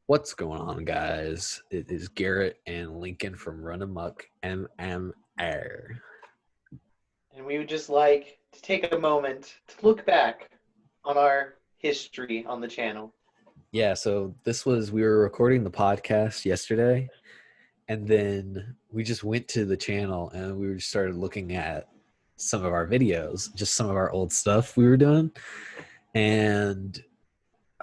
What's going on, guys? It is Garrett and Lincoln from RUNAMUCK MMR. And we would just like to take a moment to look back on our history on the channel. Yeah, so we were recording the podcast yesterday, and then we just went to the channel and we just started looking at some of our videos, just some of our old stuff we were doing. And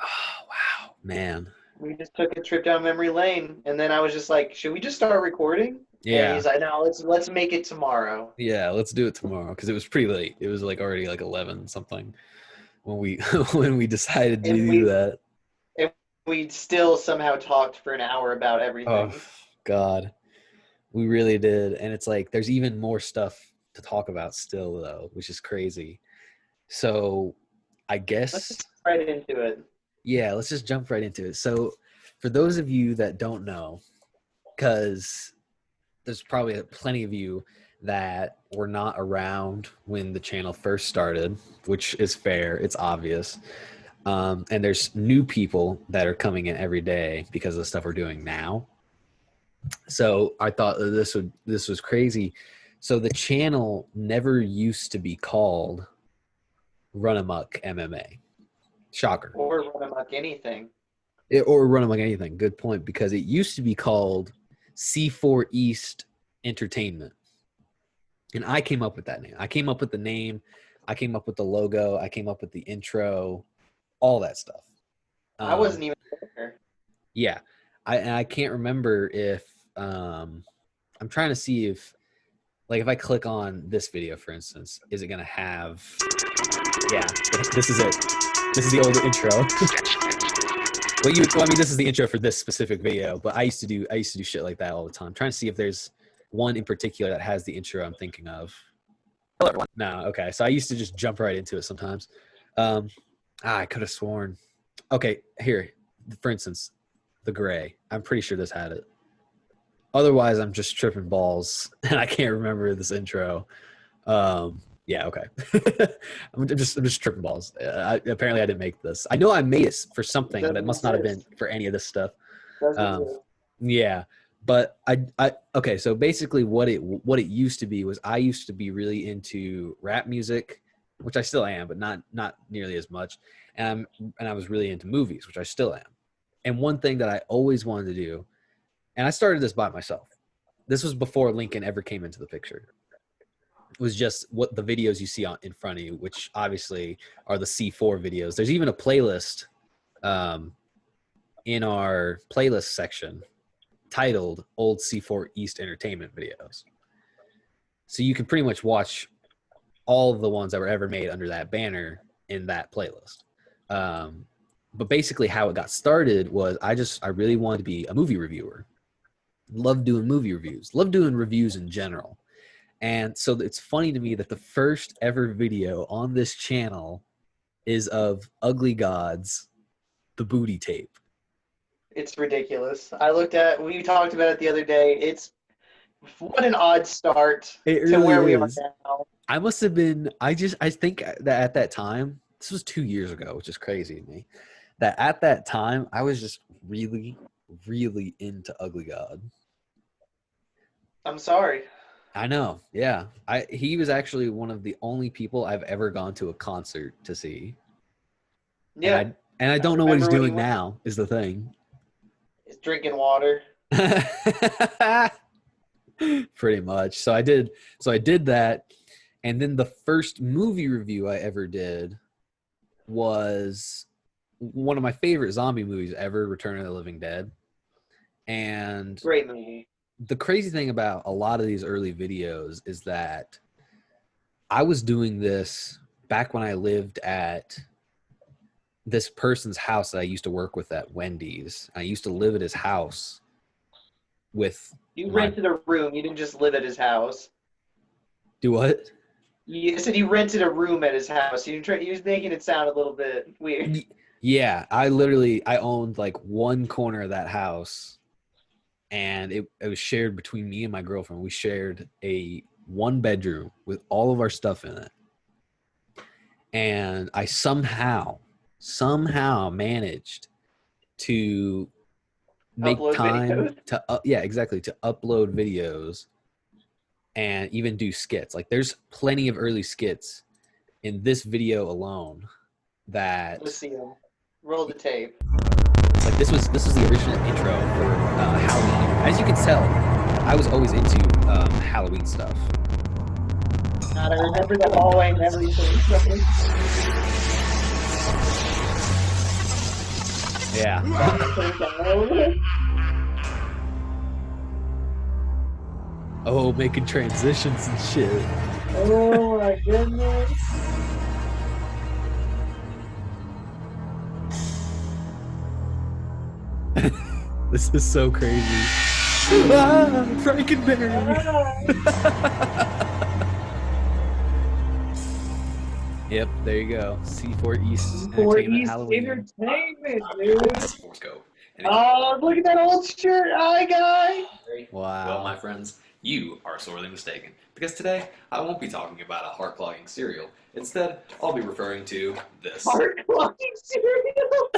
oh, wow, man. We just took a trip down memory lane, and then I was just like, "Should we just start recording?" And Yeah, he's like, "No, let's make it tomorrow." yeah, let's do it tomorrow because it was pretty late. It was like already like 11 something when we when we decided to And do we that. and we still somehow talked for an hour about Oh, everything. God. We really did. And it's like there's even more stuff to talk about still, though, which is crazy. So I Let's just guess, get right into it. yeah, let's just jump right into it. So for those of you that don't know, because there's probably plenty of you that were not around when the channel first started, which is fair, it's obvious. And there's new people that are coming in every day because of the stuff we're doing now. So I thought that this was crazy. So the channel never used to be called Run Amok MMA. Shocker. Or run amok anything. Or Run Amok anything. Good point, because it used to be called C4 East Entertainment. And I came up with that name. I came up with the name. I came up with the logo. I came up with the intro, all that stuff. I wasn't even there. Yeah. I can't remember if I'm trying to see if, like, if I click on this video, for instance, is it going to have, yeah, this is it. This is the old intro. Well, I mean, this is the intro for this specific video, but I used to do shit like that all the time. I'm trying to see if there's one in particular that has the intro I'm thinking of. Hello, everyone. No, okay. So I used to just jump right into it sometimes. I could have sworn. Okay, here, for instance, the gray. I'm pretty sure this had it. Otherwise, I'm just tripping balls, and I can't remember this intro. Yeah, okay. I'm just tripping balls. Apparently, I didn't make this. I know I made it for It something, but it doesn't must not have been exist. for any of this stuff. It doesn't Um, exist. yeah, but okay. So basically, what it used to be was I used to be really into rap music, which I still am, but not nearly as much. And I was really into movies, which I still am. And one thing that I always wanted to do, and I started this by myself. This was before Lincoln ever came into the picture. It was just what the videos you see in front of you, which obviously are the C4 videos. There's even a playlist in our playlist section titled Old C4 East Entertainment Videos. So you can pretty much watch all of the ones that were ever made under that banner in that playlist. But basically how it got started was I really wanted to be a movie reviewer. Love doing movie reviews. Love doing reviews in general. And so it's funny to me that the first ever video on this channel is of Ugly Gods, the booty tape. It's ridiculous. We talked about it the other day. What an odd start It to really where we are is. now. I must have been, I think that at that time, this was 2 years ago, which is crazy to me, that at that time, I was just really, really into Ugly God. I'm sorry. I know. Yeah. He was actually one of the only people I've ever gone to a concert to see. And Yeah, I I don't know what he's remember when he doing went. now is the thing. He's drinking water. Pretty much. So I did that. And then the first movie review I ever did was one of my favorite zombie movies ever, Return of the Living Dead. And Great movie. the crazy thing about a lot of these early videos is that I was doing this back when I lived at this person's house that I used to work with at Wendy's. I used to live at his house with You my rented a room. You didn't just live at his house. do what? You said you rented a room at his house. You was making it sound a little bit weird. Yeah, I owned like one corner of that house, and it was shared between me and my girlfriend. We shared a one bedroom with all of our stuff in it. And I somehow managed to make Upload time videos. to yeah, exactly, to upload videos and even do skits. Like there's plenty of early skits in this video alone that Let's see them. Roll the tape. like this was the original intro for Halloween. As you can tell, I was always into Halloween stuff. God, I remember the hallway and everything. Yeah. Oh, making transitions and shit. Oh my goodness. This is so crazy. Ah, Frankenberry. Yep, there you go. C4 East For Entertainment East Halloween. Entertainment, dude. Scope. Oh, look at that old shirt. Hi, guy. Wow. Well, my friends, you are sorely mistaken. Because today, I won't be talking about a heart-clogging cereal. Instead, I'll be referring to this. Heart clogging cereal.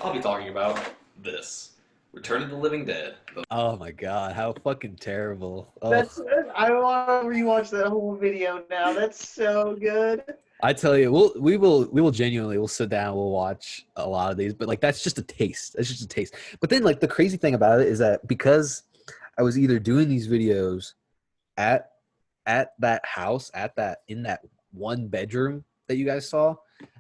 I'll be talking about this. Return of the Living Dead. Oh my god, how fucking terrible. Oh. That's. I want to rewatch that whole video now. That's so good. I tell you, we will genuinely we'll sit down, we'll watch a lot of these, but like that's just a taste. That's just a taste. But then like the crazy thing about it is that because I was either doing these videos at that house, in that one bedroom that you guys saw,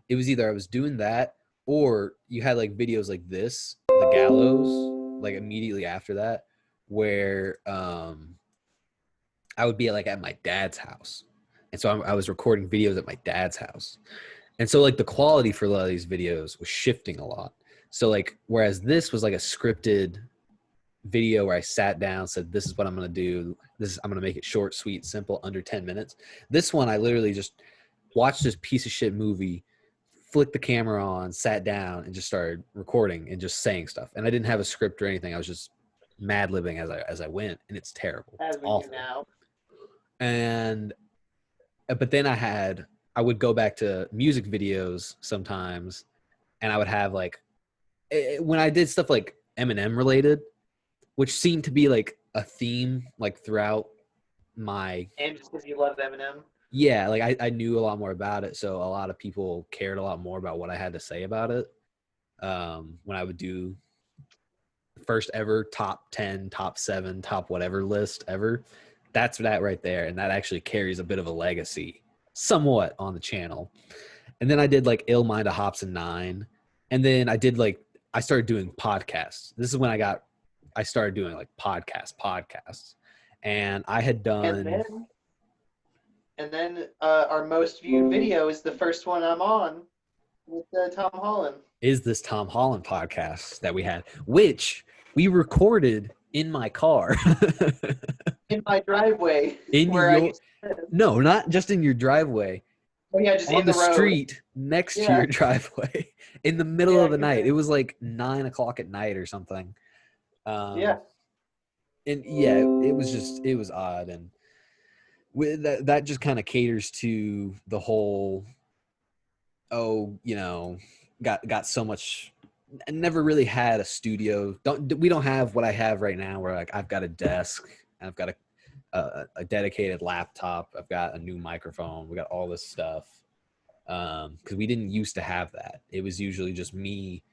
it was either I was doing that or you had like videos like this, the gallows, like immediately after that, where I would be like at my dad's house. And so I was recording videos at my dad's house. And so like the quality for a lot of these videos was shifting a lot. So like, whereas this was like a scripted video where I sat down, said, this is what I'm going to do. I'm going to make it short, sweet, simple, under 10 minutes. This one, I literally just watched this piece of shit movie, flicked the camera on, sat down and just started recording and just saying stuff. And I didn't have a script or anything. I was just mad-libbing as I went. And it's terrible. As It's we awful. do now. And but then I would go back to music videos sometimes, and I would have like when I did stuff like Eminem related, which seemed to be like a theme like throughout my And just because you love Eminem. yeah, like I knew a lot more about it, so a lot of people cared a lot more about what I had to say about it. When I would do first ever top 10, top 7, top whatever list ever, that's that right there, and that actually carries a bit of a legacy somewhat on the channel. And then I did like Ill Mind of Hops and 9, and then I started doing podcasts. This is when I started doing like podcasts, and I had done And then our most viewed video is the first one I'm on with Tom Holland. is this Tom Holland podcast that we had, which we recorded in my car. In my driveway. No, not just in your driveway. Oh, yeah, just on in the road. Street next to your driveway in the middle of the night. It was like 9 o'clock at night or something. Yeah. And yeah, it was odd. And with that just kind of caters to the whole, got so much. I never really had a studio. We don't have what I have right now, where like I've got a desk and I've got a dedicated laptop. I've got a new microphone. We got all this stuff because we didn't used to have that. It was usually just me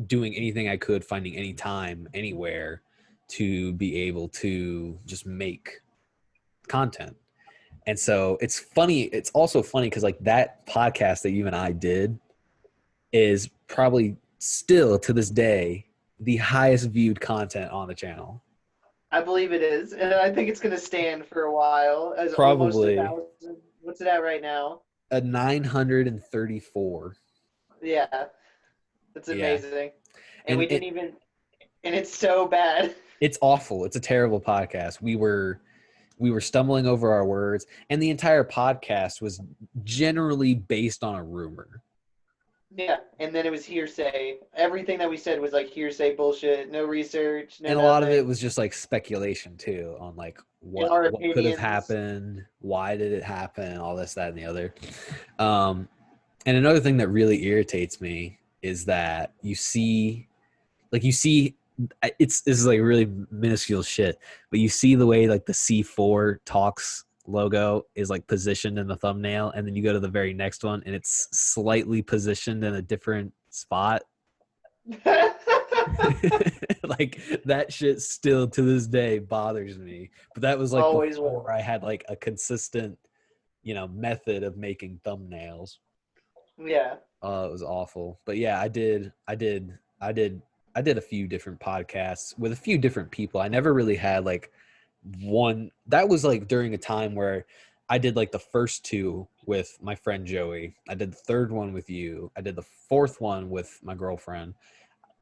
doing anything I could, finding any time, anywhere to be able to just make content. And so it's funny. It's also funny because like that podcast that you and I did is probably still to this day the highest viewed content on the channel. I believe it is, and I think it's going to stand for a while. As Probably. Almost 1,000. What's it at right now? A 934. Yeah, that's amazing. Yeah. And we didn't even, and it's so bad. It's awful. It's a terrible podcast. We were stumbling over our words, and the entire podcast was generally based on a rumor. Yeah, and then it was hearsay. Everything that we said was like hearsay bullshit, no research, no and a nothing. lot of it was just like speculation too, on like what could have happened, why did it happen, all this, that, and the other. And another thing that really irritates me is that you see like you see, it's like really minuscule shit, but you see the way like the C4 Talks logo is like positioned in the thumbnail, and then you go to the very next one and it's slightly positioned in a different spot. Like that shit still to this day bothers me. But that was like Always before I had like a consistent, method of making thumbnails. Yeah. It was awful. But yeah, I did a few different podcasts with a few different people. I never really had like one that was like during a time where I did like the first two with my friend Joey. I did the third one with you. I did the fourth one with my girlfriend,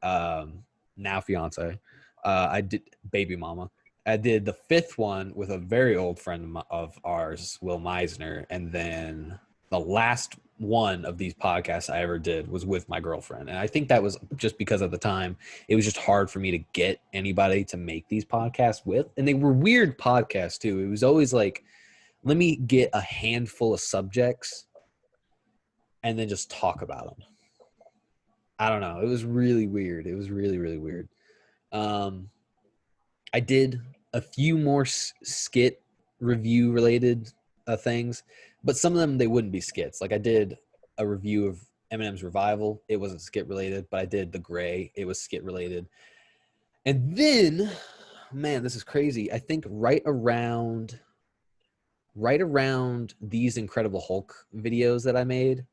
now fiance. I did baby mama. I did the fifth one with a very old friend of ours, Will Meisner, and then the last one of these podcasts I ever did was with my girlfriend. And I think that was just because at the time it was just hard for me to get anybody to make these podcasts with. And they were weird podcasts too. It was always like, let me get a handful of subjects and then just talk about them. I don't know. It was really weird. It was really, really weird. I did a few more skit review related things, but some of them they wouldn't be skits. Like I did a review of Eminem's Revival. It wasn't skit related, but I did The Gray. It was skit related. And then, man, this is crazy. I think right around these Incredible Hulk videos that I made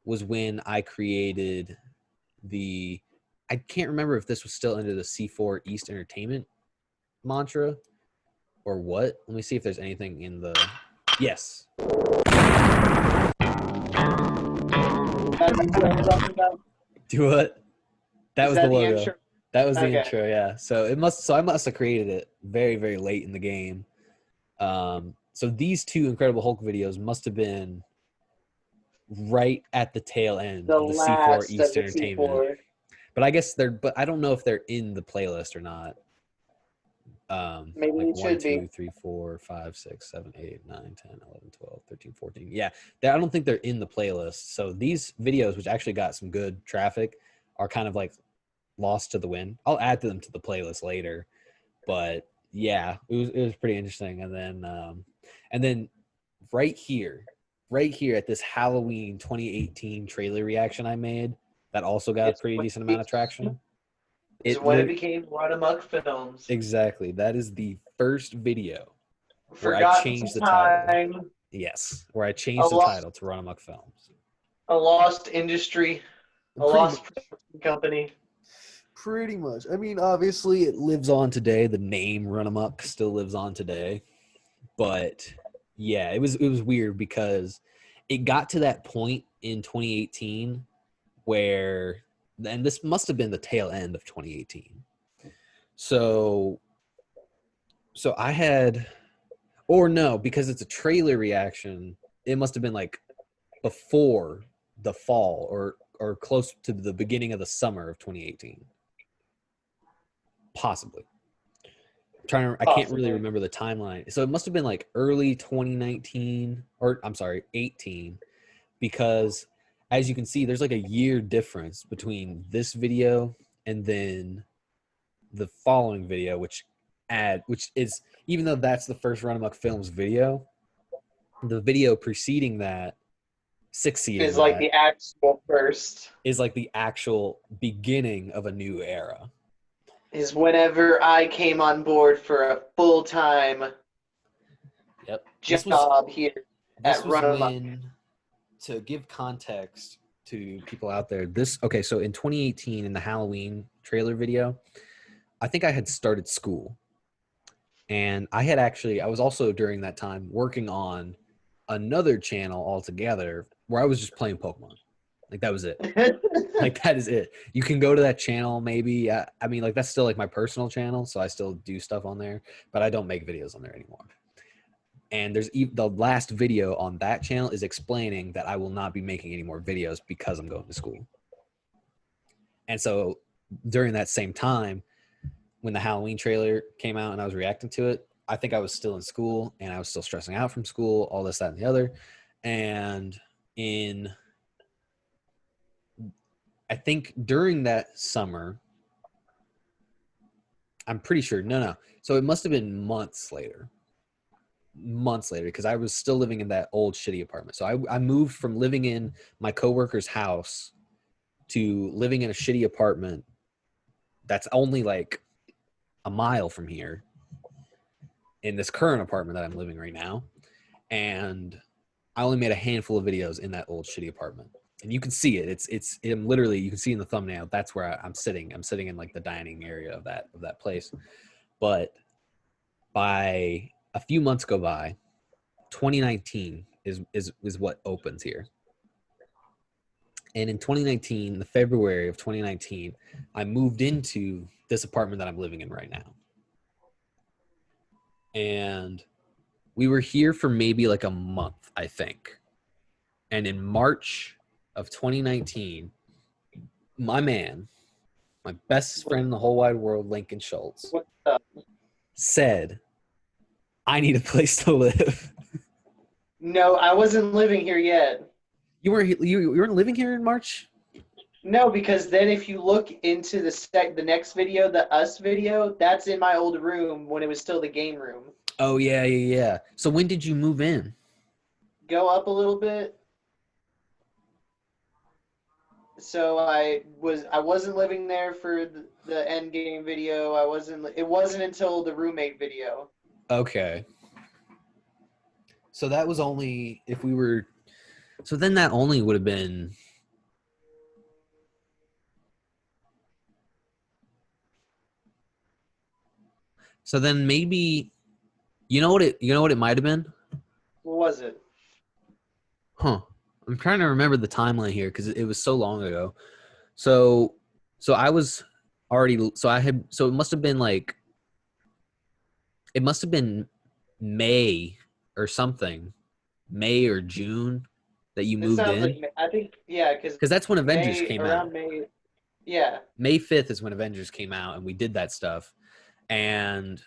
was when I created I can't remember if this was still under the C4 East Entertainment mantra or what. Let me see if there's anything in the. Yes. Do what? That was the logo. Intro? That was the Okay. intro, yeah. So I must have created it very, very late in the game. So these two Incredible Hulk videos must have been right at the tail end The of the C4 last East of the Entertainment. C4. But I don't know if they're in the playlist or not. Maybe Like it 1, should 2, be. 3, 4, 5, 6, 7, 8, 9, 10, 11, 12, 13, 14. Yeah, I don't think they're in the playlist. So these videos, which actually got some good traffic, are kind of like lost to the wind. I'll add them to the playlist later. But yeah, it was pretty interesting. And then right here at this Halloween 2018 trailer reaction I made, that also got a pretty decent amount of traction. Is when it became RUNAMUCK Films. Exactly. That is the first video where I Forgotten changed the time. title. Yes, where I changed the title to RUNAMUCK Films. A lost industry. A lost production company. Pretty much. I mean, obviously it lives on today. The name RUNAMUCK still lives on today. But yeah, it was weird because it got to that point in 2018 where, and this must have been the tail end of 2018. So I had, or no, because it's a trailer reaction, it must have been like before the fall or close to the beginning of the summer of 2018. Possibly. I can't really remember the timeline. So it must have been like early 2019, or I'm sorry, 18, because as you can see, there's like a year difference between this video and then the following video, which is, even though that's the first Run Amok Films video, the video preceding that, succeeding is like the actual first. is like the actual beginning of a new era. Is whenever I came on board for a full-time job here at RUNAMUCK. To give context to people out there, so in 2018 in the Halloween trailer video, I think I had started school. And I was also during that time working on another channel altogether where I was just playing Pokemon. Like that was it. Like that is it. You can go to that channel maybe. I mean, like that's still like my personal channel, so I still do stuff on there, but I don't make videos on there anymore. And the last video on that channel is explaining that I will not be making any more videos because I'm going to school. And so during that same time, when the Halloween trailer came out and I was reacting to it, I think I was still in school and I was still stressing out from school, all this, that, and the other. And I think during that summer, I'm pretty sure. No. So it must have been months later, because I was still living in that old shitty apartment. So I moved from living in my coworker's house to living in a shitty apartment that's only like a mile from here in this current apartment that I'm living right now. And I only made a handful of videos in that old shitty apartment. And you can see it. It's literally, you can see in the thumbnail, that's where I'm sitting. I'm sitting in like the dining area of that place. But by a few months go by, 2019 is what opens here. And in 2019, the February of 2019, I moved into this apartment that I'm living in right now. And we were here for maybe like a month, I think. And in March of 2019, my man, my best friend in the whole wide world, Lincoln Schultz, What's up? said, I need a place to live. No, I wasn't living here yet. You weren't living here in March? No, because then if you look into the next video, the us video, that's in my old room when it was still the game room. Oh, yeah. So when did you move in? Go up a little bit. So I wasn't living there for the end game video. It wasn't until the roommate video. Okay. So that was only if we were. So then that only would have been. So then maybe, you know what it might have been? What was it? Huh. I'm trying to remember the timeline here because it was so long ago. So I was already. So it must have been like. It must have been May or something, May or June that you moved in. Like, I think, yeah, because that's when Avengers came out. May, yeah. May 5th is when Avengers came out, and we did that stuff. And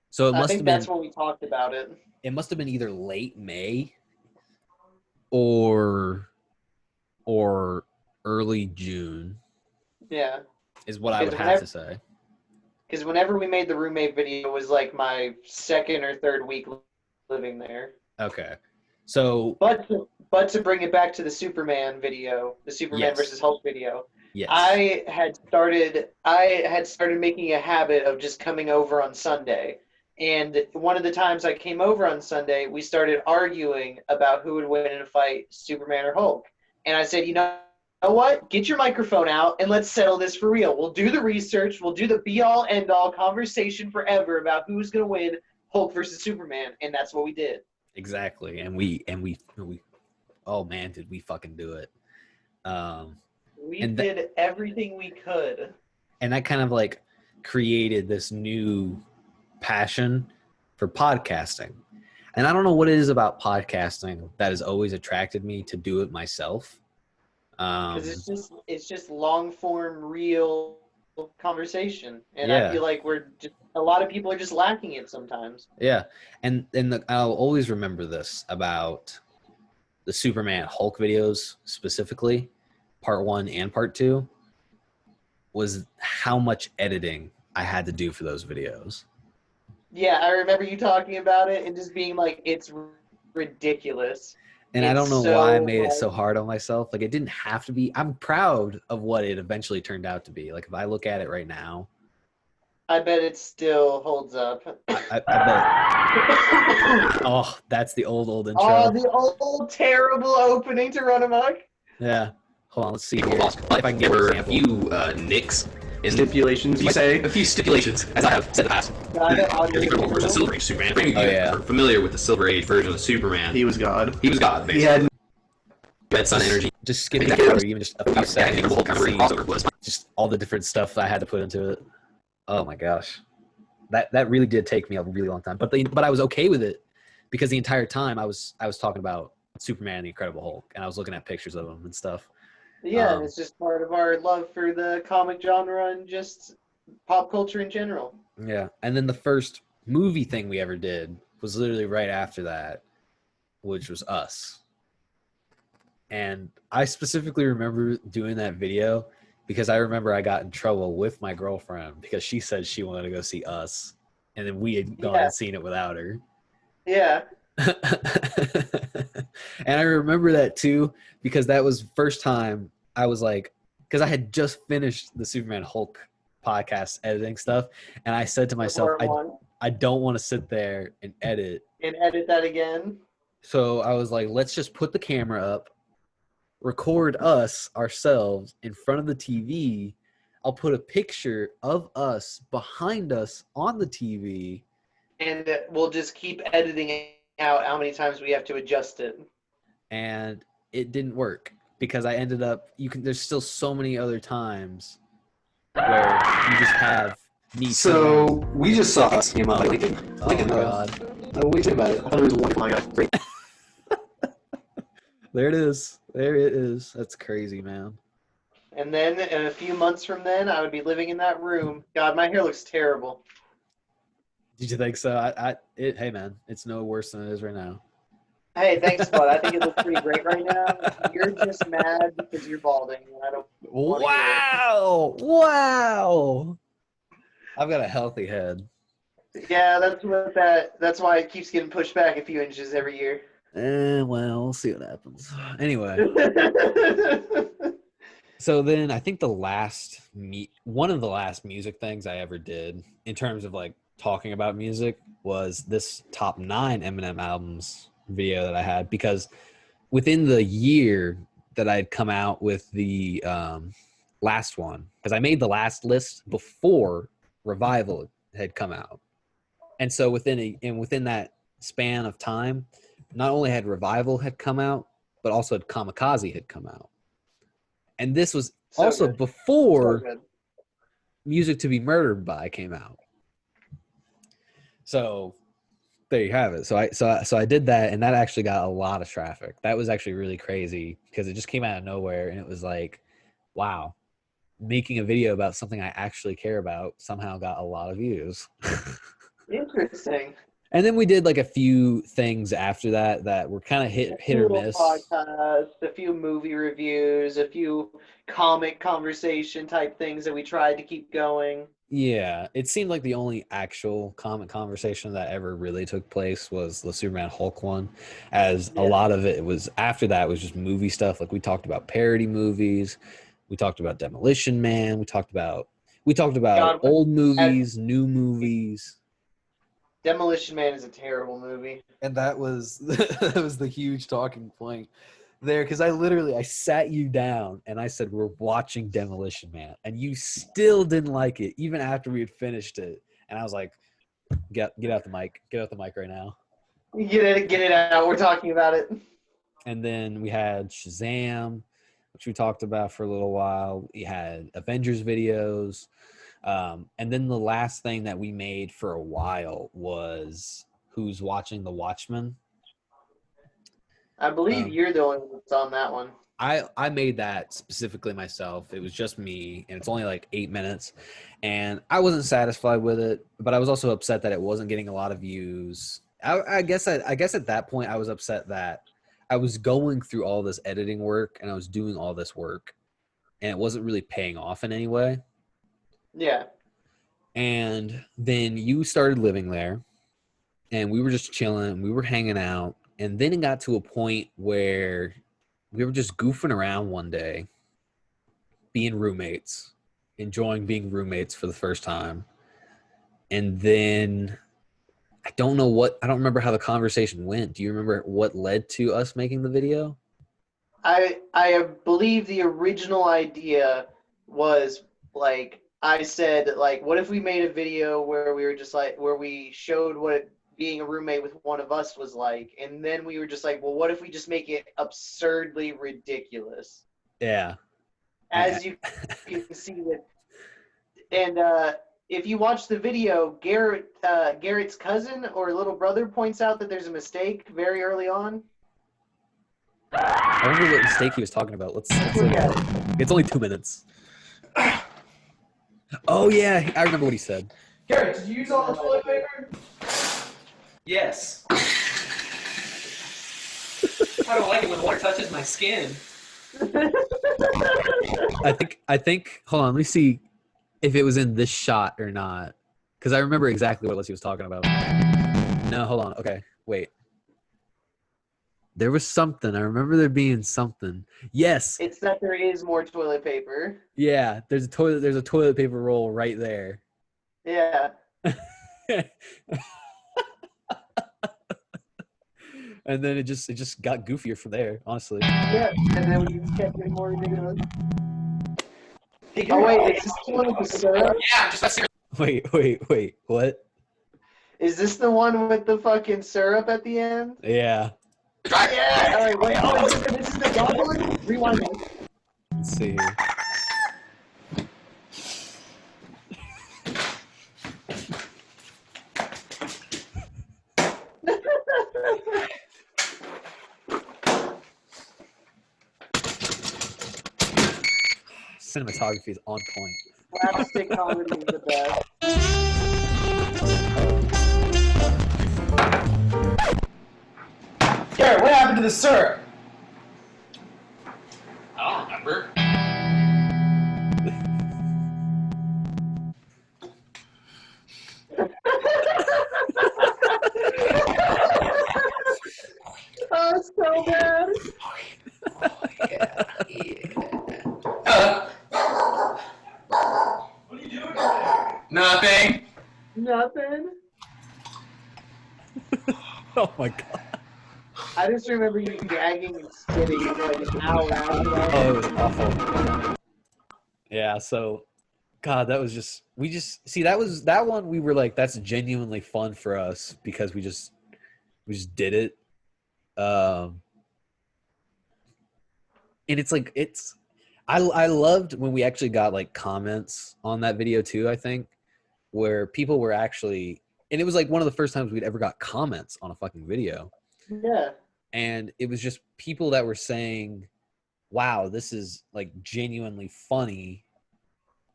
so it must have been. That's when we talked about it. It must have been either late May or early June. Yeah. Is what I would have to say. Because whenever we made the roommate video, it was like my second or third week living there. Okay. So. But to bring it back to the Superman video, the Superman versus Hulk video, yes. I had started making a habit of just coming over on Sunday. And one of the times I came over on Sunday, we started arguing about who would win in a fight, Superman or Hulk. And I said, you know what? Get your microphone out and let's settle this for real. We'll do the research. We'll do the be-all, end-all conversation forever about who's going to win Hulk versus Superman. And that's what we did. Exactly. And we oh man, did we fucking do it. We did everything we could. And that kind of like created this new passion for podcasting. And I don't know what it is about podcasting that has always attracted me to do it myself. Because it's just long form, real conversation, and I feel like a lot of people are just lacking it sometimes. Yeah, and I'll always remember this about the Superman Hulk videos specifically, part 1 and part 2, was how much editing I had to do for those videos. Yeah, I remember you talking about it and just being like, it's ridiculous. And I don't know why I made it so hard on myself. Like, it didn't have to be. I'm proud of what it eventually turned out to be. Like, if I look at it right now, I bet it still holds up. I bet. Oh, that's the old intro. Oh, the old terrible opening to Runamuck. Yeah. Hold on, let's see here. If I can give her a few nicks. Stipulations, you say? A few stipulations, as I have said in the past. The Incredible version of Silver Age Superman. For any of you that are familiar with the Silver Age version of Superman, he was God. He was God, basically. He had red sun energy. Just skipping that, or even just a few seconds. Just all the different stuff I had to put into it. Oh my gosh, that really did take me a really long time. But I was okay with it because the entire time I was talking about Superman and the Incredible Hulk, and I was looking at pictures of them and stuff. Yeah, and it's just part of our love for the comic genre and just pop culture in general. Yeah, and then the first movie thing we ever did was literally right after that, which was Us. And I specifically remember doing that video because I remember I got in trouble with my girlfriend because she said she wanted to go see Us, and then we had gone and seen it without her. Yeah. And I remember that too because that was the first time I was like, because I had just finished the Superman Hulk podcast editing stuff, and I said to myself, I don't want to sit there and edit that again. So I was like, let's just put the camera up, record us ourselves in front of the TV. I'll put a picture of us behind us on the TV, and we'll just keep editing out how many times we have to adjust it. And it didn't work because I ended up there's still so many other times where you just have me. So we just saw Us came out like Lincoln. Oh my god. What do you think about it? I thought it was wonderful. I got great. There it is. There it is. That's crazy, man. And then in a few months from then, I would be living in that room. God, my hair looks terrible. Did you think so? Hey, man, it's no worse than it is right now. Hey, thanks, bud. I think it looks pretty great right now. You're just mad because you're balding. And I don't. Wow! Wow! I've got a healthy head. Yeah, that's why it keeps getting pushed back a few inches every year. Well, we'll see what happens. Anyway. So then I think one of the last music things I ever did in terms of like talking about music was this top 9 Eminem albums video that I had, because within the year that I'd come out with the last one, because I made the last list before Revival had come out. And so within that span of time, not only had Revival had come out, but also had Kamikaze had come out. And this was also before Music to Be Murdered By came out. So there you have it. So I did that, and that actually got a lot of traffic. That was actually really crazy because it just came out of nowhere, and it was like, wow, making a video about something I actually care about somehow got a lot of views. Interesting. And then we did like a few things after that were kind of hit or miss. Podcasts, a few movie reviews, a few comic conversation type things that we tried to keep going. Yeah, it seemed like the only actual comic conversation that ever really took place was the Superman Hulk one, as a lot of it was after that was just movie stuff. Like we talked about parody movies, we talked about Demolition Man, we talked about old movies, new movies. Demolition Man is a terrible movie. And that was the huge talking point there, because I sat you down and I said, we're watching Demolition Man, and you still didn't like it even after we had finished it. And I was like, get out the mic right now. Get it out. We're talking about it. And then we had Shazam, which we talked about for a little while. We had Avengers videos. And then the last thing that we made for a while was Who's Watching the Watchmen. I believe you're the only one that's on that one. I made that specifically myself. It was just me, and it's only like 8 minutes. And I wasn't satisfied with it, but I was also upset that it wasn't getting a lot of views. I guess at that point I was upset that I was going through all this editing work and I was doing all this work, and it wasn't really paying off in any way. Yeah. And then you started living there, and we were just chilling. We were hanging out. And then it got to a point where we were just goofing around one day, being roommates, enjoying being roommates for the first time. And then I don't remember how the conversation went. Do you remember what led to us making the video? I believe the original idea was like, I said, like, what if we made a video where we were just like, where we showed what being a roommate with one of us was like, and then we were just like, well, what if we just make it absurdly ridiculous? Yeah. As you can see that, and if you watch the video, Garrett's cousin or little brother points out that there's a mistake very early on. I wonder what mistake he was talking about. Let's look at it. It's only 2 minutes. Oh yeah, I remember what he said. Garret, did you use all the toilet paper? Yes. I don't like it when water touches my skin. I think. Hold on, let me see if it was in this shot or not, because I remember exactly what he was talking about. No, hold on. Okay, wait. There was something. I remember there being something. Yes. It's that there is more toilet paper. Yeah, there's a toilet paper roll right there. Yeah. And then it just got goofier from there, honestly. Yeah, and then we just kept getting more ridiculous. Oh wait, is this the one with the syrup? Yeah, just that's Wait, what? Is this the one with the fucking syrup at the end? Yeah. Yeah! Alright, wait, oh, this is the goblin? Rewind it. Let's see here. Cinematography is on point. Slapstick comedy is the best. Garret, what happened to the syrup? I don't remember. Oh, it's so bad. Yeah. What are you doing there? Nothing. Nothing. Oh my god. I just remember you gagging and spitting for like an hour after that. Oh, it was awful. Yeah, so God, that was just that one we were like, that's genuinely fun for us because we just did it. And it's like I loved when we actually got like comments on that video too, I think, where people were actually, and it was like one of the first times we'd ever got comments on a fucking video. Yeah. And it was just people that were saying, wow, this is like genuinely funny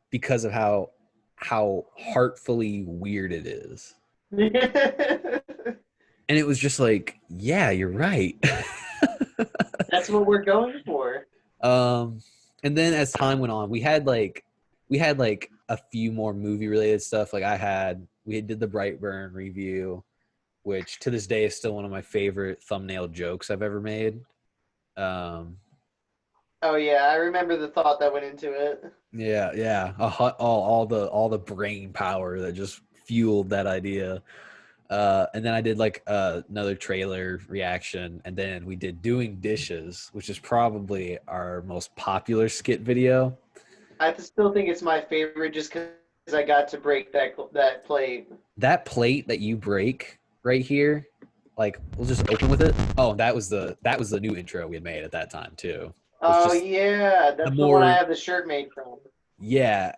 because of how heartfully weird it is. And it was just like, yeah, you're right. That's what we're going for. And then as time went on, we had like a few more movie related stuff. Like we did the Brightburn review, which to this day is still one of my favorite thumbnail jokes I've ever made. Oh yeah, I remember the thought that went into it. Yeah. All the brain power that just fueled that idea. And then I did like another trailer reaction, and then we did Doing Dishes, which is probably our most popular skit video. I still think it's my favorite just because I got to break that plate. That plate that you break right here, like we'll just open with it. Oh, that was the new intro we had made at that time too. Oh yeah, that's the one I have the shirt made from. Yeah.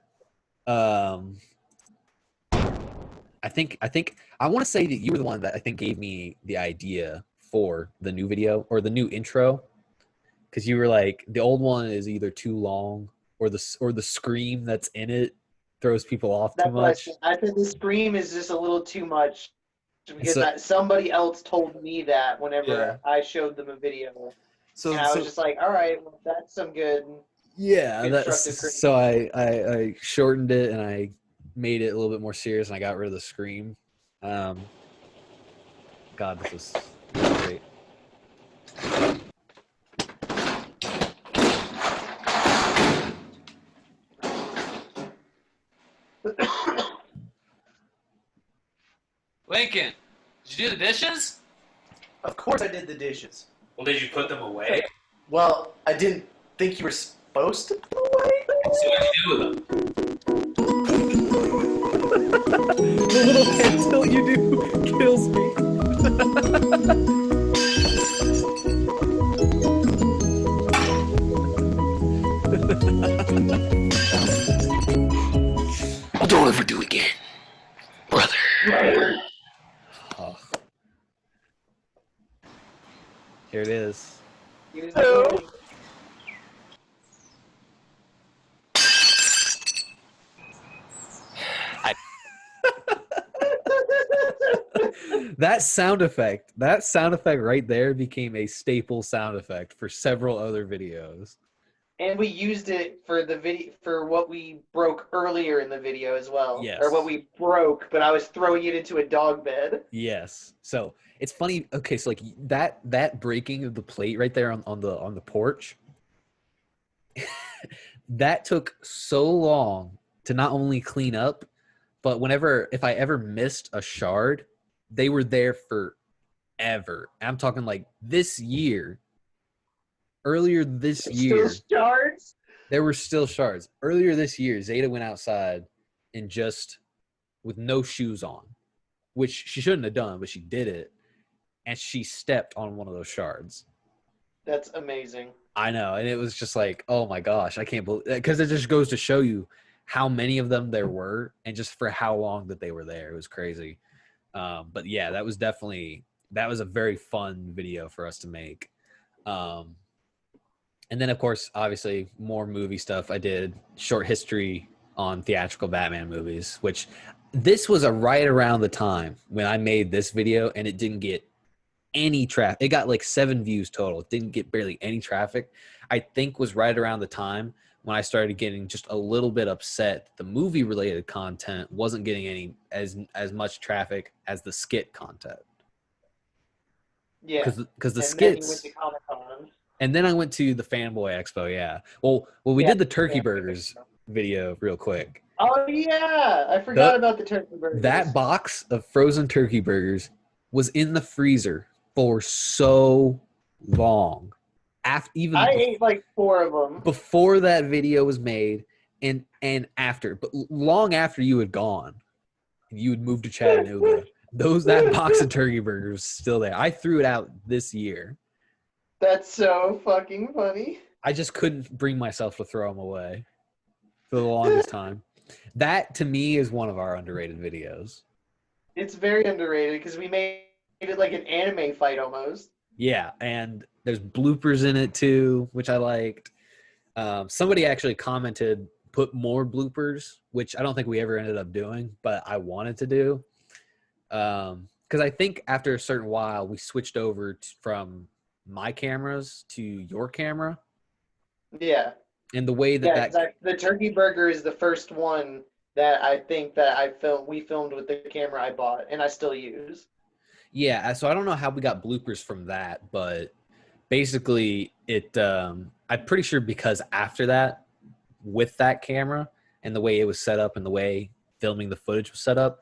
I think I want to say that you were the one that I think gave me the idea for the new video or the new intro, because you were like, the old one is either too long or the scream that's in it throws people off too much. I think the scream is just a little too much because somebody else told me that whenever I showed them a video. So and I was just like, all right, well, that's some good. Yeah, so I shortened it and I made it a little bit more serious, and I got rid of the scream. God, this was great. Lincoln, did you do the dishes? Of course I did the dishes. Well, did you put them away? Well, I didn't think you were supposed to put them away. So what did you do with them? The little head tilt you do kills me. Well, don't ever do it again, brother. Oh. Here it is. Hello. That sound effect right there became a staple sound effect for several other videos. And we used it for the video for what we broke earlier in the video as well. Yes. Or what we broke, but I was throwing it into a dog bed. Yes. So it's funny. Okay, so like that breaking of the plate right there on the porch, that took so long to not only clean up, but if I ever missed a shard, they were there forever. I'm talking like this year. Earlier this year, Still shards? there were still shards. Earlier this year, Zeta went outside and just with no shoes on, which she shouldn't have done, but she did it, and she stepped on one of those shards. That's amazing. I know, and it was just like, oh my gosh, I can't believe, because it just goes to show you how many of them there were, and just for how long that they were there. It was crazy. But yeah, that was a very fun video for us to make. And then, of course, obviously, more movie stuff. I did short history on theatrical Batman movies, which this was right around the time when I made this video, and it didn't get any traffic. It got like 7 views total. It didn't get barely any traffic. I think was right around the time when I started getting just a little bit upset that the movie-related content wasn't getting as much traffic as the skit content. Yeah. Because the and skits. Then you went to Comic-Con. And then I went to the Fanboy Expo, yeah. Well, we did the turkey burgers video real quick. Oh, yeah. I forgot about the turkey burgers. That box of frozen turkey burgers was in the freezer for so long. I ate like 4 of them. Before that video was made and after. But long after you had gone, you had moved to Chattanooga. That box of turkey burgers was still there. I threw it out this year. That's so fucking funny. I just couldn't bring myself to throw them away for the longest time. That, to me, is one of our underrated videos. It's very underrated because we made it like an anime fight almost. Yeah, and there's bloopers in it too, which I liked. Somebody actually commented, put more bloopers, which I don't think we ever ended up doing, but I wanted to do. Because I think after a certain while, we switched over from my cameras to your camera. Yeah. And the way the turkey burger is the first one that I think that we filmed with the camera I bought and I still use. Yeah, so I don't know how we got bloopers from that, but basically I'm pretty sure because after that, with that camera and the way it was set up and the way filming the footage was set up,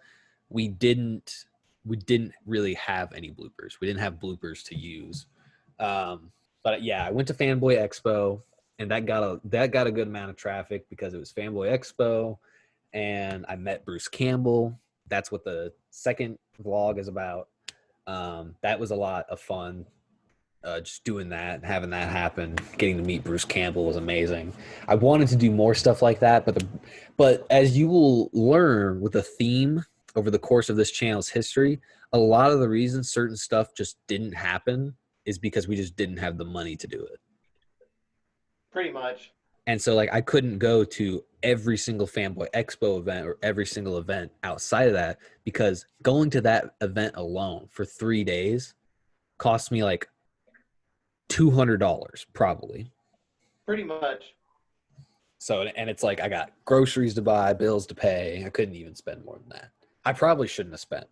we didn't really have any bloopers. We didn't have bloopers to use. But yeah, I went to Fanboy Expo, and that got a good amount of traffic because it was Fanboy Expo, and I met Bruce Campbell. That's what the second vlog is about. That was a lot of fun. Just doing that, having that happen, getting to meet Bruce Campbell was amazing. I wanted to do more stuff like that, but as you will learn with the theme over the course of this channel's history, a lot of the reasons certain stuff just didn't happen is because we just didn't have the money to do it. Pretty much. And so like I couldn't go to every single Fanboy Expo event or every single event outside of that because going to that event alone for 3 days cost me like $200 probably. Pretty much. So, and it's like I got groceries to buy, bills to pay. I couldn't even spend more than that. I probably shouldn't have spent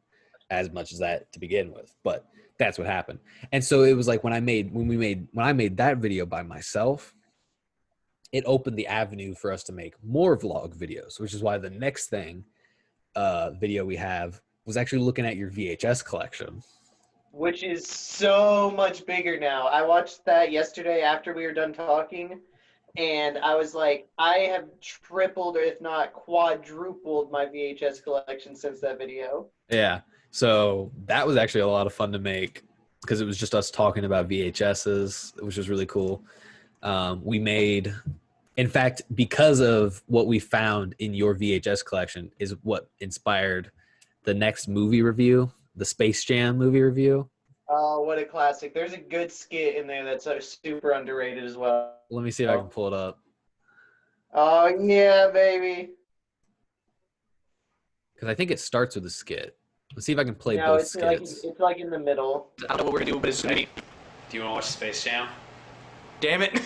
as much as that to begin with, but that's what happened. And so it was like when I made that video by myself, it opened the avenue for us to make more vlog videos, which is why the next video we have was actually looking at your VHS collection. Which is so much bigger now. I watched that yesterday after we were done talking, and I was like, I have tripled or if not quadrupled my VHS collection since that video. Yeah. So that was actually a lot of fun to make because it was just us talking about VHSs, which was really cool. In fact, because of what we found in your VHS collection is what inspired the next movie review, the Space Jam movie review. Oh, what a classic. There's a good skit in there that's super underrated as well. Let me see if I can pull it up. Oh, yeah, baby. Because I think it starts with a skit. Let's see if I can play both skits. It's like in the middle. I don't know what we're going to do, but it's going to be... Do you want to watch Space Jam? Damn it.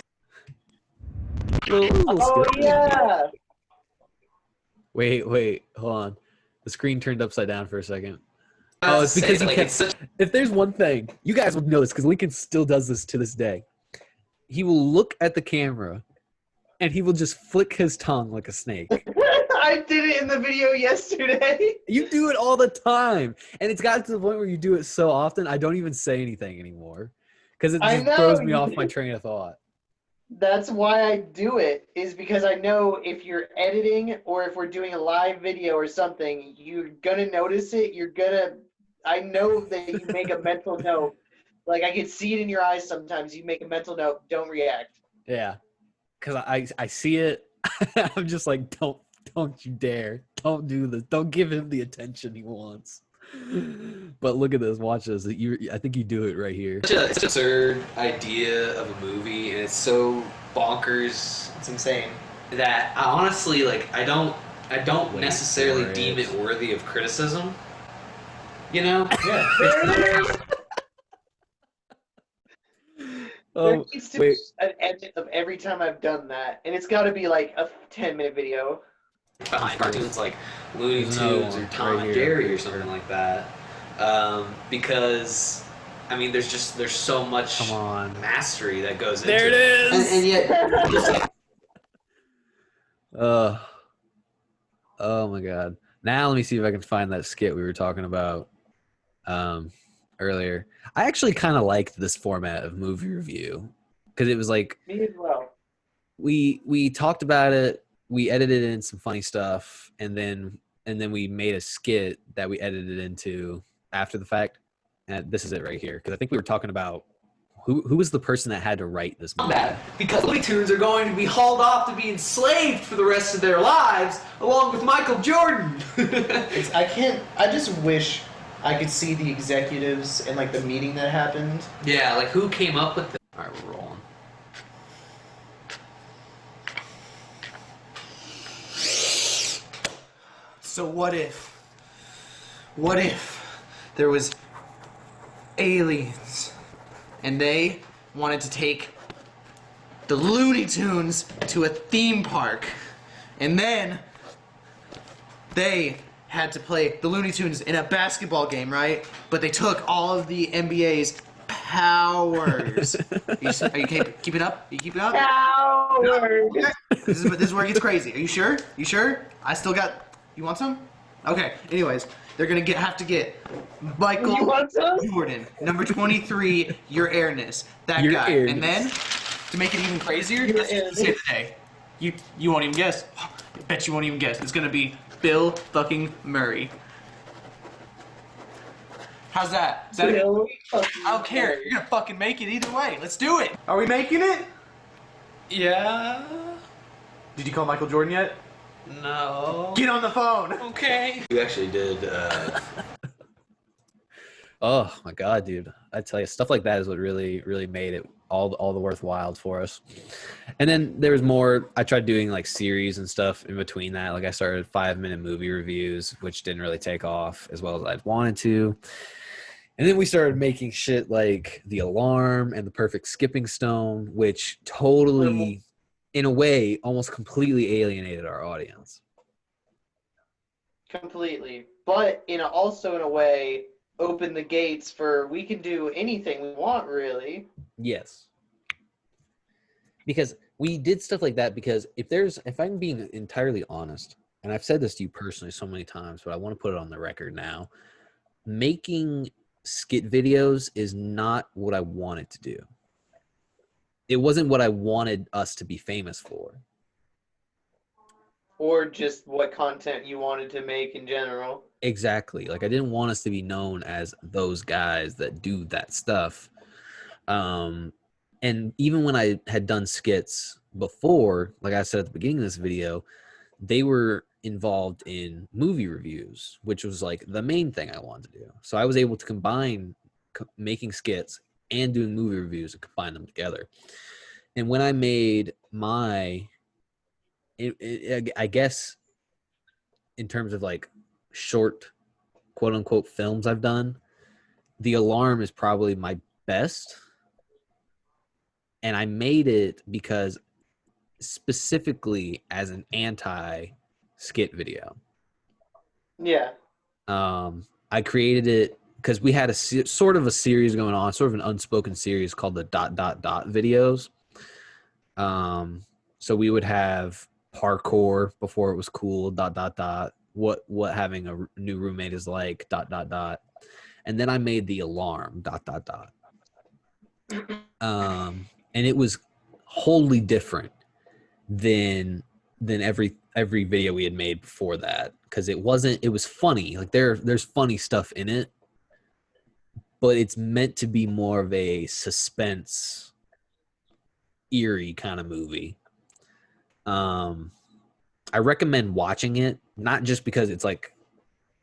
Oh yeah. Wait, hold on. The screen turned upside down for a second. Oh, it's because he kept. If there's one thing, you guys will know this because Lincoln still does this to this day. He will look at the camera, and he will just flick his tongue like a snake. I did it in the video yesterday. You do it all the time, and it's gotten to the point where you do it so often, I don't even say anything anymore because it just throws me off my train of thought. That's why I do it, is because I know if you're editing or if we're doing a live video or something, you're gonna notice it. I know that you make a mental note. Like, I can see it in your eyes sometimes. You make a mental note, don't react. Yeah, because I see it. I'm just like, don't you dare. Don't do this. Don't give him the attention he wants. But look at this. Watch this. I think you do it right here. It's an absurd idea of a movie, and it's so bonkers. It's insane. That I honestly, like, I don't necessarily deem it worthy of criticism. You know? Yeah. There needs to be an edit of every time I've done that, and it's got to be like a 10-minute video. Behind cartoons like Looney Tunes or Tom and Jerry or something like that, because I mean, there's so much mastery that goes into it. There it is. And yet, oh my god! Now let me see if I can find that skit we were talking about earlier. I actually kind of liked this format of movie review because it was like Me as well. We talked about it. We edited in some funny stuff, and then we made a skit that we edited into after the fact. And this is it right here, because I think we were talking about who was the person that had to write this movie. Because Looney Tunes are going to be hauled off to be enslaved for the rest of their lives, along with Michael Jordan. I just wish I could see the executives and like the meeting that happened. Yeah, like who came up with this? All right, we're rolling. So what if there was aliens and they wanted to take the Looney Tunes to a theme park, and then they had to play the Looney Tunes in a basketball game, right? But they took all of the NBA's powers. Are you keeping up? Are you keeping up? Powers. Okay. This is where it gets crazy. Are you sure? You sure? I still got. You want some? Okay. Anyways, they're gonna have to get Michael Jordan, number 23, your airness, that Your guy, airness. And then to make it even crazier, guess who's gonna save the day? You won't even guess. I bet you won't even guess. It's gonna be Bill fucking Murray. How's that? Is that Bill I don't care. You're gonna fucking make it either way. Let's do it. Are we making it? Yeah. Did you call Michael Jordan yet? No. Get on the phone. Okay. You actually did. Oh my god, dude! I tell you, stuff like that is what really made it all the worthwhile for us. And then there was more. I tried doing like series and stuff in between that. Like I started 5-minute movie reviews, which didn't really take off as well as I'd wanted to. And then we started making shit like The Alarm and The Perfect Skipping Stone, which totally, in a way, almost completely alienated our audience. Completely. But also in a way, open the gates for we can do anything we want, really. Yes. Because we did stuff like that because if I'm being entirely honest, and I've said this to you personally so many times, but I want to put it on the record now, making skit videos is not what I wanted to do. It wasn't what I wanted us to be famous for. Or just what content you wanted to make in general. Exactly. Like I didn't want us to be known as those guys that do that stuff. And even when I had done skits before, like I said at the beginning of this video, they were involved in movie reviews, which was like the main thing I wanted to do. So I was able to combine making skits and doing movie reviews and combine them together. And when I made I guess in terms of like short quote unquote films I've done, The Alarm is probably my best. And I made it because specifically as an anti-skit video. Yeah. I created it because we had a sort of a series going on, sort of an unspoken series called the ... videos. So we would have parkour before it was cool ... what having a new roommate is like ... and then I made the alarm ... and it was wholly different than every video we had made before that, because it was funny. Like there's funny stuff in it, but it's meant to be more of a suspense, eerie kind of movie. I recommend watching it, not just because it's like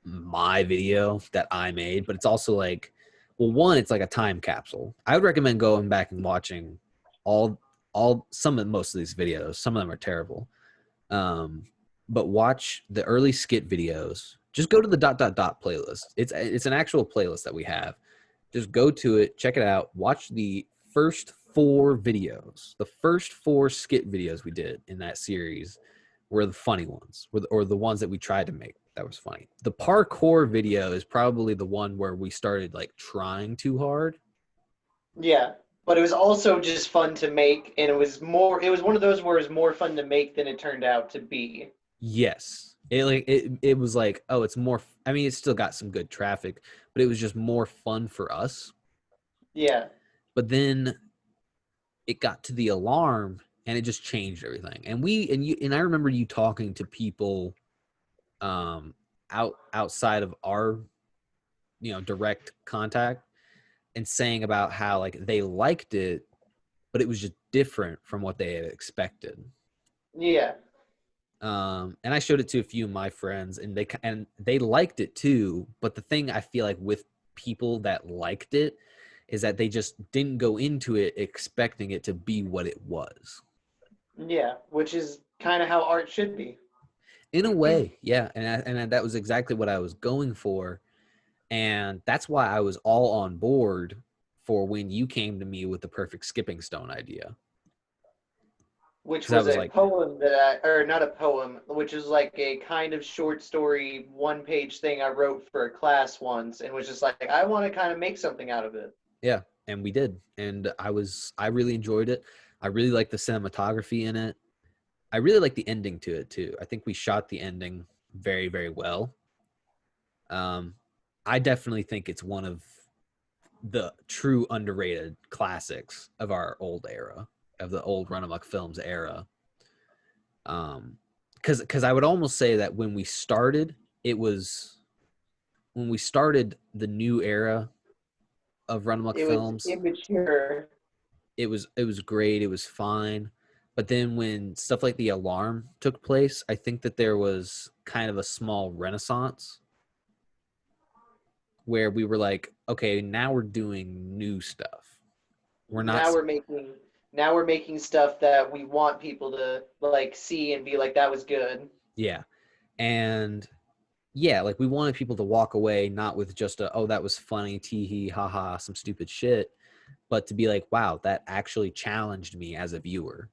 my video that I made, but it's also like, well, one, it's like a time capsule. I would recommend going back and watching most of these videos. Some of them are terrible. But watch the early skit videos. Just go to the ... playlist. It's an actual playlist that we have. Just go to it, check it out, watch the first 4 videos. The first 4 skit videos we did in that series were the funny ones, or the ones that we tried to make that was funny. The parkour video is probably the one where we started like trying too hard. Yeah, but it was also just fun to make, and it was one of those where it was more fun to make than it turned out to be. Yes. It was like, oh, it's more, I mean, it still got some good traffic, but it was just more fun for us. Yeah. But then it got to the alarm and it just changed everything. And I remember you talking to people outside of our direct contact, and saying about how like they liked it, but it was just different from what they had expected. Yeah. And I showed it to a few of my friends, and they liked it too. But the thing I feel like with people that liked it is that they just didn't go into it expecting it to be what it was. Yeah, which is kind of how art should be. In a way, yeah. And that was exactly what I was going for. And that's why I was all on board for when you came to me with the perfect skipping stone idea. Which was a poem or not a poem, which is like a kind of short story, 1-page thing I wrote for a class once, and was just like, I want to kind of make something out of it. Yeah, and we did. And I really enjoyed it. I really liked the cinematography in it. I really like the ending to it too. I think we shot the ending very, very well. I definitely think it's one of the true underrated classics of our old era, of the old RUNAMUCK Films era. Because I would almost say that when we started the new era of RUNAMUCK Films, it was immature. It was great. It was fine. But then when stuff like the alarm took place, I think that there was kind of a small renaissance where we were like, okay, now we're doing new stuff. Now we're making stuff that we want people to like see and be like, that was good. Yeah. And yeah, like we wanted people to walk away not with just oh, that was funny, tee hee, haha, some stupid shit, but to be like, wow, that actually challenged me as a viewer.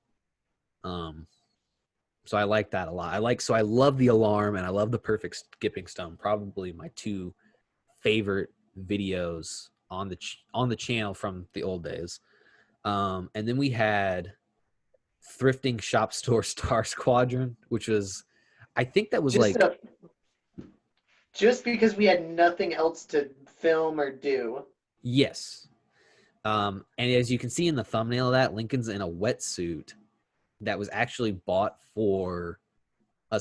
So I like that a lot. I love the alarm and I love the perfect skipping stone. Probably my 2 favorite videos on the channel from the old days. And then we had Thrifting Shop Store Star Squadron, which was, I think that was just because we had nothing else to film or do. Yes. And as you can see in the thumbnail of that, Lincoln's in a wetsuit that was actually bought for a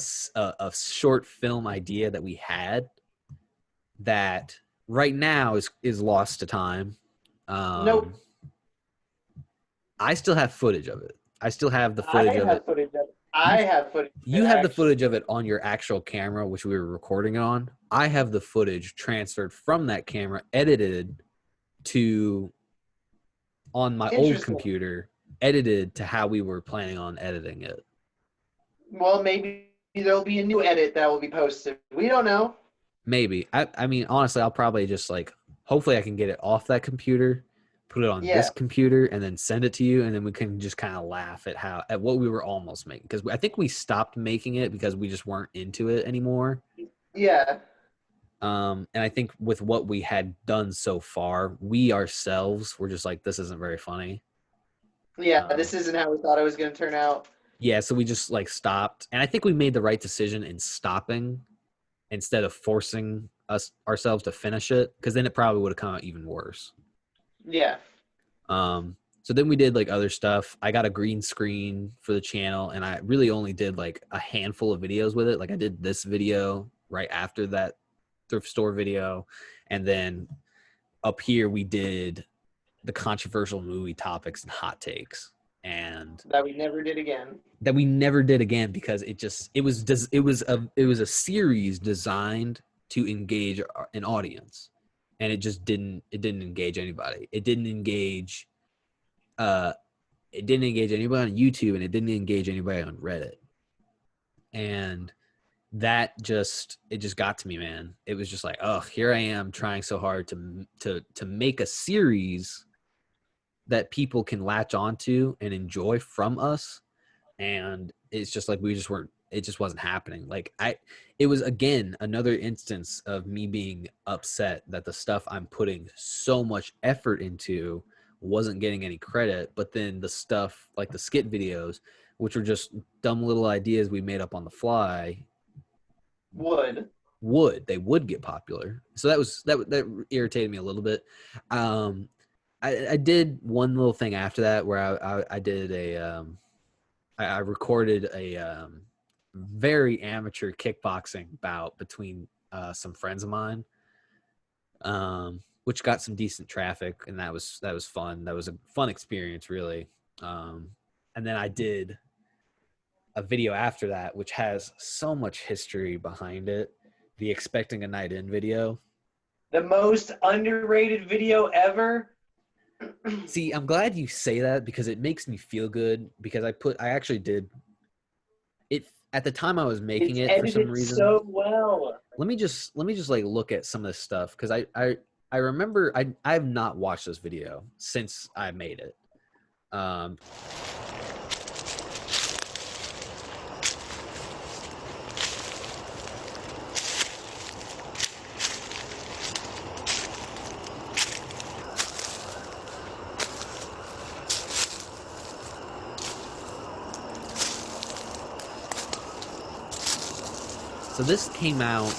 short film idea that we had that right now is lost to time. Nope. I still have footage of it. I still have the footage of it. I have footage. You have the footage of it on your actual camera, which we were recording on. I have the footage transferred from that camera, edited to on my old computer, edited to how we were planning on editing it. Well, maybe there'll be a new edit that will be posted. We don't know. Maybe. I mean, honestly, I'll probably just hopefully I can get it off that computer, put it on this computer and then send it to you, and then we can just kind of laugh at what we were almost making, because I think we stopped making it because we just weren't into it anymore. Yeah. And I think with what we had done so far, we ourselves were just like, this isn't very funny. Yeah, this isn't how we thought it was going to turn out. Yeah, so we just like stopped, and I think we made the right decision in stopping instead of forcing ourselves to finish it, because then it probably would have come out even worse. Yeah. So then we did like other stuff. I got a green screen for the channel, and I really only did like a handful of videos with it. Like I did this video right after that thrift store video, and then up here we did the controversial movie topics and hot takes, and that we never did again because it was a series designed to engage an audience, and it didn't engage anybody. It didn't engage anybody on YouTube, and it didn't engage anybody on Reddit. And that just got to me, man. It was just like, oh, here I am trying so hard to make a series that people can latch onto and enjoy from us, and it's just like it just wasn't happening. Like it was again another instance of me being upset that the stuff I'm putting so much effort into wasn't getting any credit, but then the stuff like the skit videos, which were just dumb little ideas we made up on the fly, would get popular. So that irritated me a little bit. I did one little thing after that where I did I recorded a very amateur kickboxing bout between some friends of mine, which got some decent traffic, and that was fun. That was a fun experience, really. And then I did a video after that, which has so much history behind it. The Expecting a Night In video. The most underrated video ever. See, I'm glad you say that, because it makes me feel good, because I actually did it at the time I was making it for some reason. So well. Let me just like look at some of this stuff, because I remember I have not watched this video since I made it. So this came out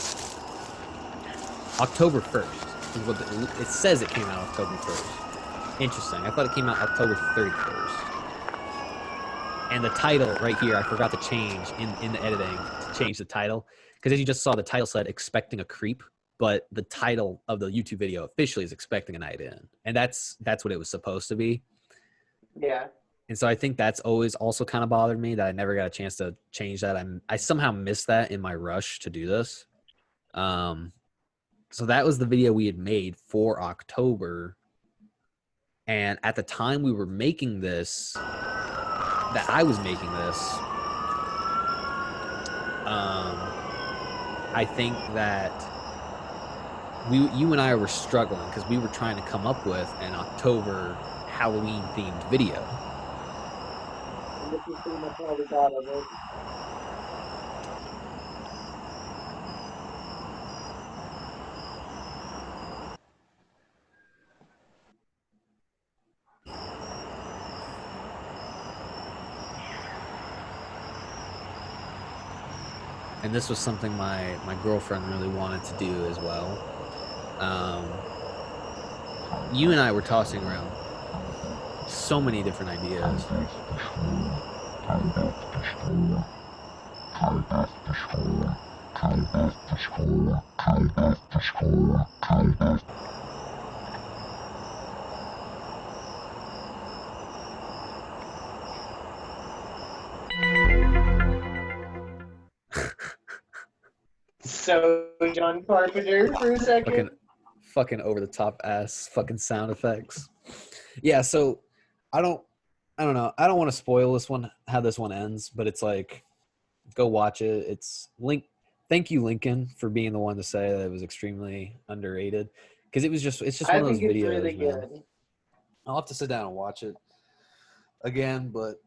October 1st. It says it came out October 1st. Interesting. I thought it came out October 31st. And the title right here, I forgot to change in the editing to change the title. Because as you just saw, the title said Expecting a Creep, but the title of the YouTube video officially is Expecting a Night In. And that's what it was supposed to be. Yeah. And so I think that's always also kind of bothered me, that I never got a chance to change that. I somehow missed that in my rush to do this. So that was the video we had made for October. And at the time we were making this, that I was making this, I think that you and I were struggling, because we were trying to come up with an October Halloween themed video. This is pretty much all we got of it. And this was something my girlfriend really wanted to do as well. You and I were tossing around so many different ideas. So John Carpenter for a second. Fucking over the top ass fucking sound effects. Yeah, so I don't know. I don't want to spoil this one, how this one ends, but it's like, go watch it. It's thank you, Lincoln, for being the one to say that it was extremely underrated, because it's just one of those videos. Really good. I'll have to sit down and watch it again, but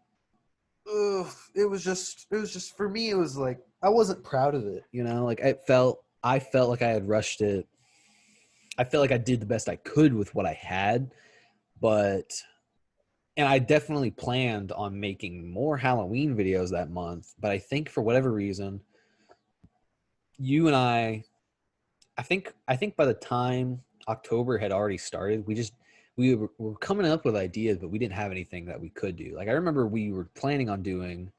it was just for me. It was like I wasn't proud of it, you know. Like I felt like I had rushed it. I felt like I did the best I could with what I had, and I definitely planned on making more Halloween videos that month. But I think for whatever reason, you and I think by the time October had already started, we were coming up with ideas, but we didn't have anything that we could do. Like I remember we were planning on doing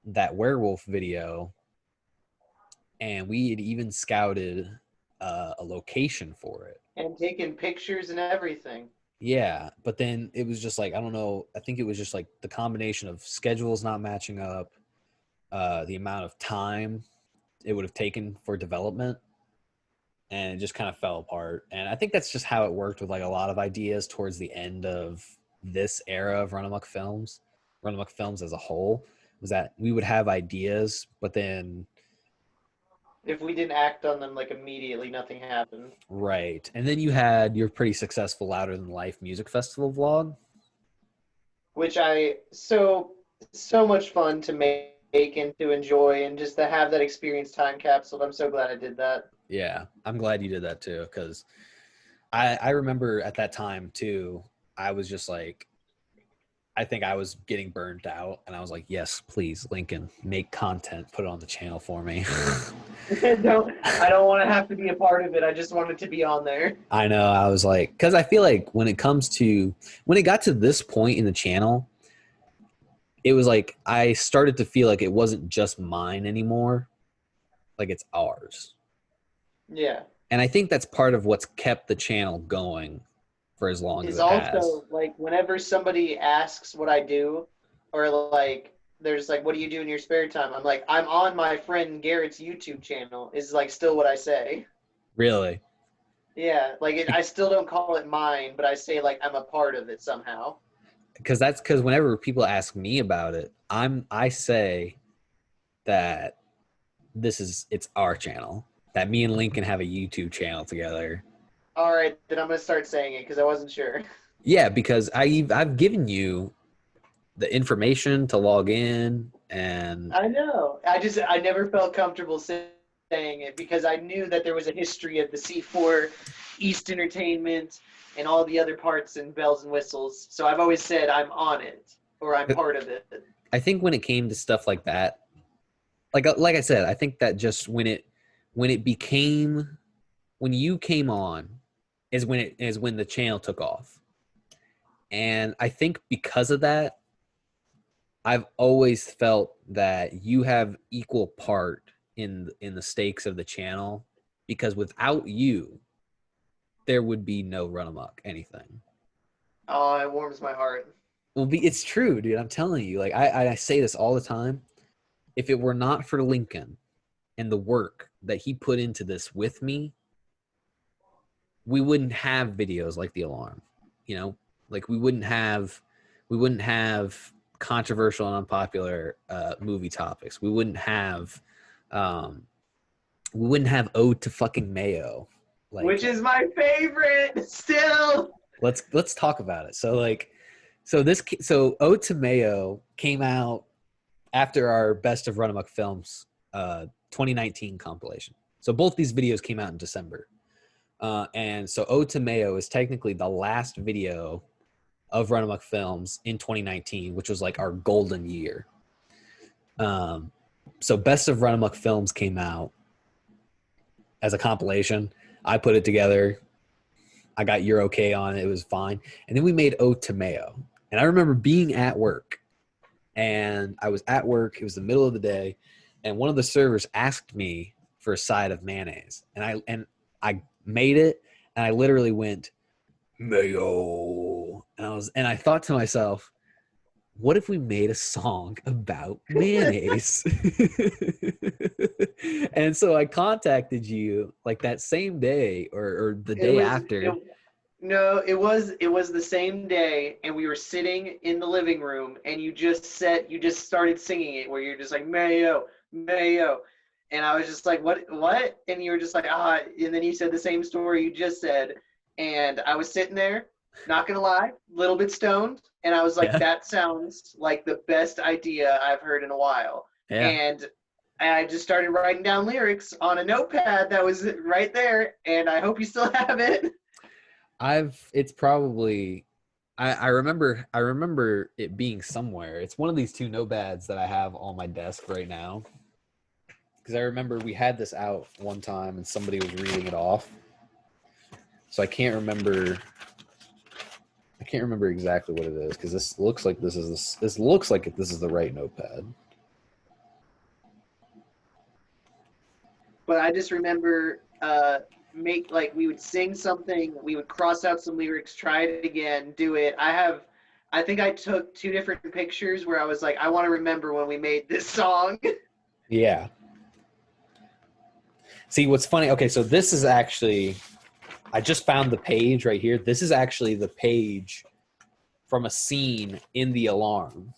that werewolf video, and we had even scouted a location for it and taking pictures and everything. Yeah, but then it was just like, I don't know, I think it was just like the combination of schedules not matching up, the amount of time it would have taken for development, and it just kind of fell apart. And I think that's just how it worked with like a lot of ideas towards the end of this era of RUNAMUCK films as a whole, was that we would have ideas, but then if we didn't act on them like immediately, nothing happened. Right. And then you had your pretty successful Louder Than Life music festival vlog, which so much fun to make and to enjoy, and just to have that experience time capsule. I'm so glad I did that. Yeah, I'm glad you did that too, because I remember at that time too, I was just like, I think I was getting burned out, and I was like, yes, please, Lincoln, make content, put it on the channel for me. I don't want to have to be a part of it. I just want it to be on there. I know. I was like, because I feel like when it got to this point in the channel, it was like I started to feel like it wasn't just mine anymore, like it's ours. Yeah. And I think that's part of what's kept the channel going for as long as it has. Also, like, whenever somebody asks what I do, or like there's like, what do you do in your spare time? I'm like, I'm on my friend Garrett's YouTube channel, is like still what I say. Really? Yeah, like I still don't call it mine, but I say like I'm a part of it somehow. Because whenever people ask me about it, I say that it's our channel, that me and Lincoln have a YouTube channel together. All right, then I'm gonna start saying it because I wasn't sure. Yeah, because I've given you the information to log in, and I know. I never felt comfortable saying it because I knew that there was a history of the C4 East Entertainment and all the other parts and bells and whistles. So I've always said I'm on it, or I'm part of it. I think when it came to stuff like that, like I said, I think that just when you came on is when the channel took off. And I think because of that, I've always felt that you have equal part in the stakes of the channel, because without you, there would be no RUNAMUCK anything. Oh, it warms my heart. Well, it's true, dude. I'm telling you. Like I say this all the time. If it were not for Lincoln and the work that he put into this with me, we wouldn't have videos like The Alarm. You know, like we wouldn't have controversial and unpopular movie topics. We wouldn't have Ode to fucking Mayo, like, which is my favorite still. Let's talk about it. So Ode to Mayo came out after our Best of RUNAMUCK Films 2019 compilation. So both these videos came out in December. And so Ode to Mayo is technically the last video of RUNAMUCK Films in 2019, which was like our golden year. So Best of RUNAMUCK Films came out as a compilation. I put it together. I got your okay on it. It was fine. And then we made Ode to Mayo. And I remember being at work. And I was at work. It was the middle of the day. And one of the servers asked me for a side of mayonnaise. And I made it. And I literally went, Mayo. And I thought to myself, what if we made a song about mayonnaise? And so I contacted you like that same day or the day after. No, it was the same day, and we were sitting in the living room, and you just started singing it, where you're just like, Mayo, Mayo. And I was just like, what? And you were just like, and then you said the same story you just said. And I was sitting there, Not gonna lie, a little bit stoned, and I was like, Yeah. that sounds like the best idea I've heard in a while. Yeah. And I just started writing down lyrics on a notepad that was right there, and I hope you still have it. It's probably I remember it being somewhere. It's one of these 2 notepads that I have on my desk right now. Because I remember we had this out one time and somebody was reading it off. So I can't remember exactly what it is, because this looks like this looks like this is the right notepad. But I just remember we would sing something, we would cross out some lyrics, try it again, do it. I think I took 2 different pictures where I was like, I want to remember when we made this song. Yeah. See, what's funny, okay, so this is actually, I just found the page right here. This is actually the page from a scene in The Alarm.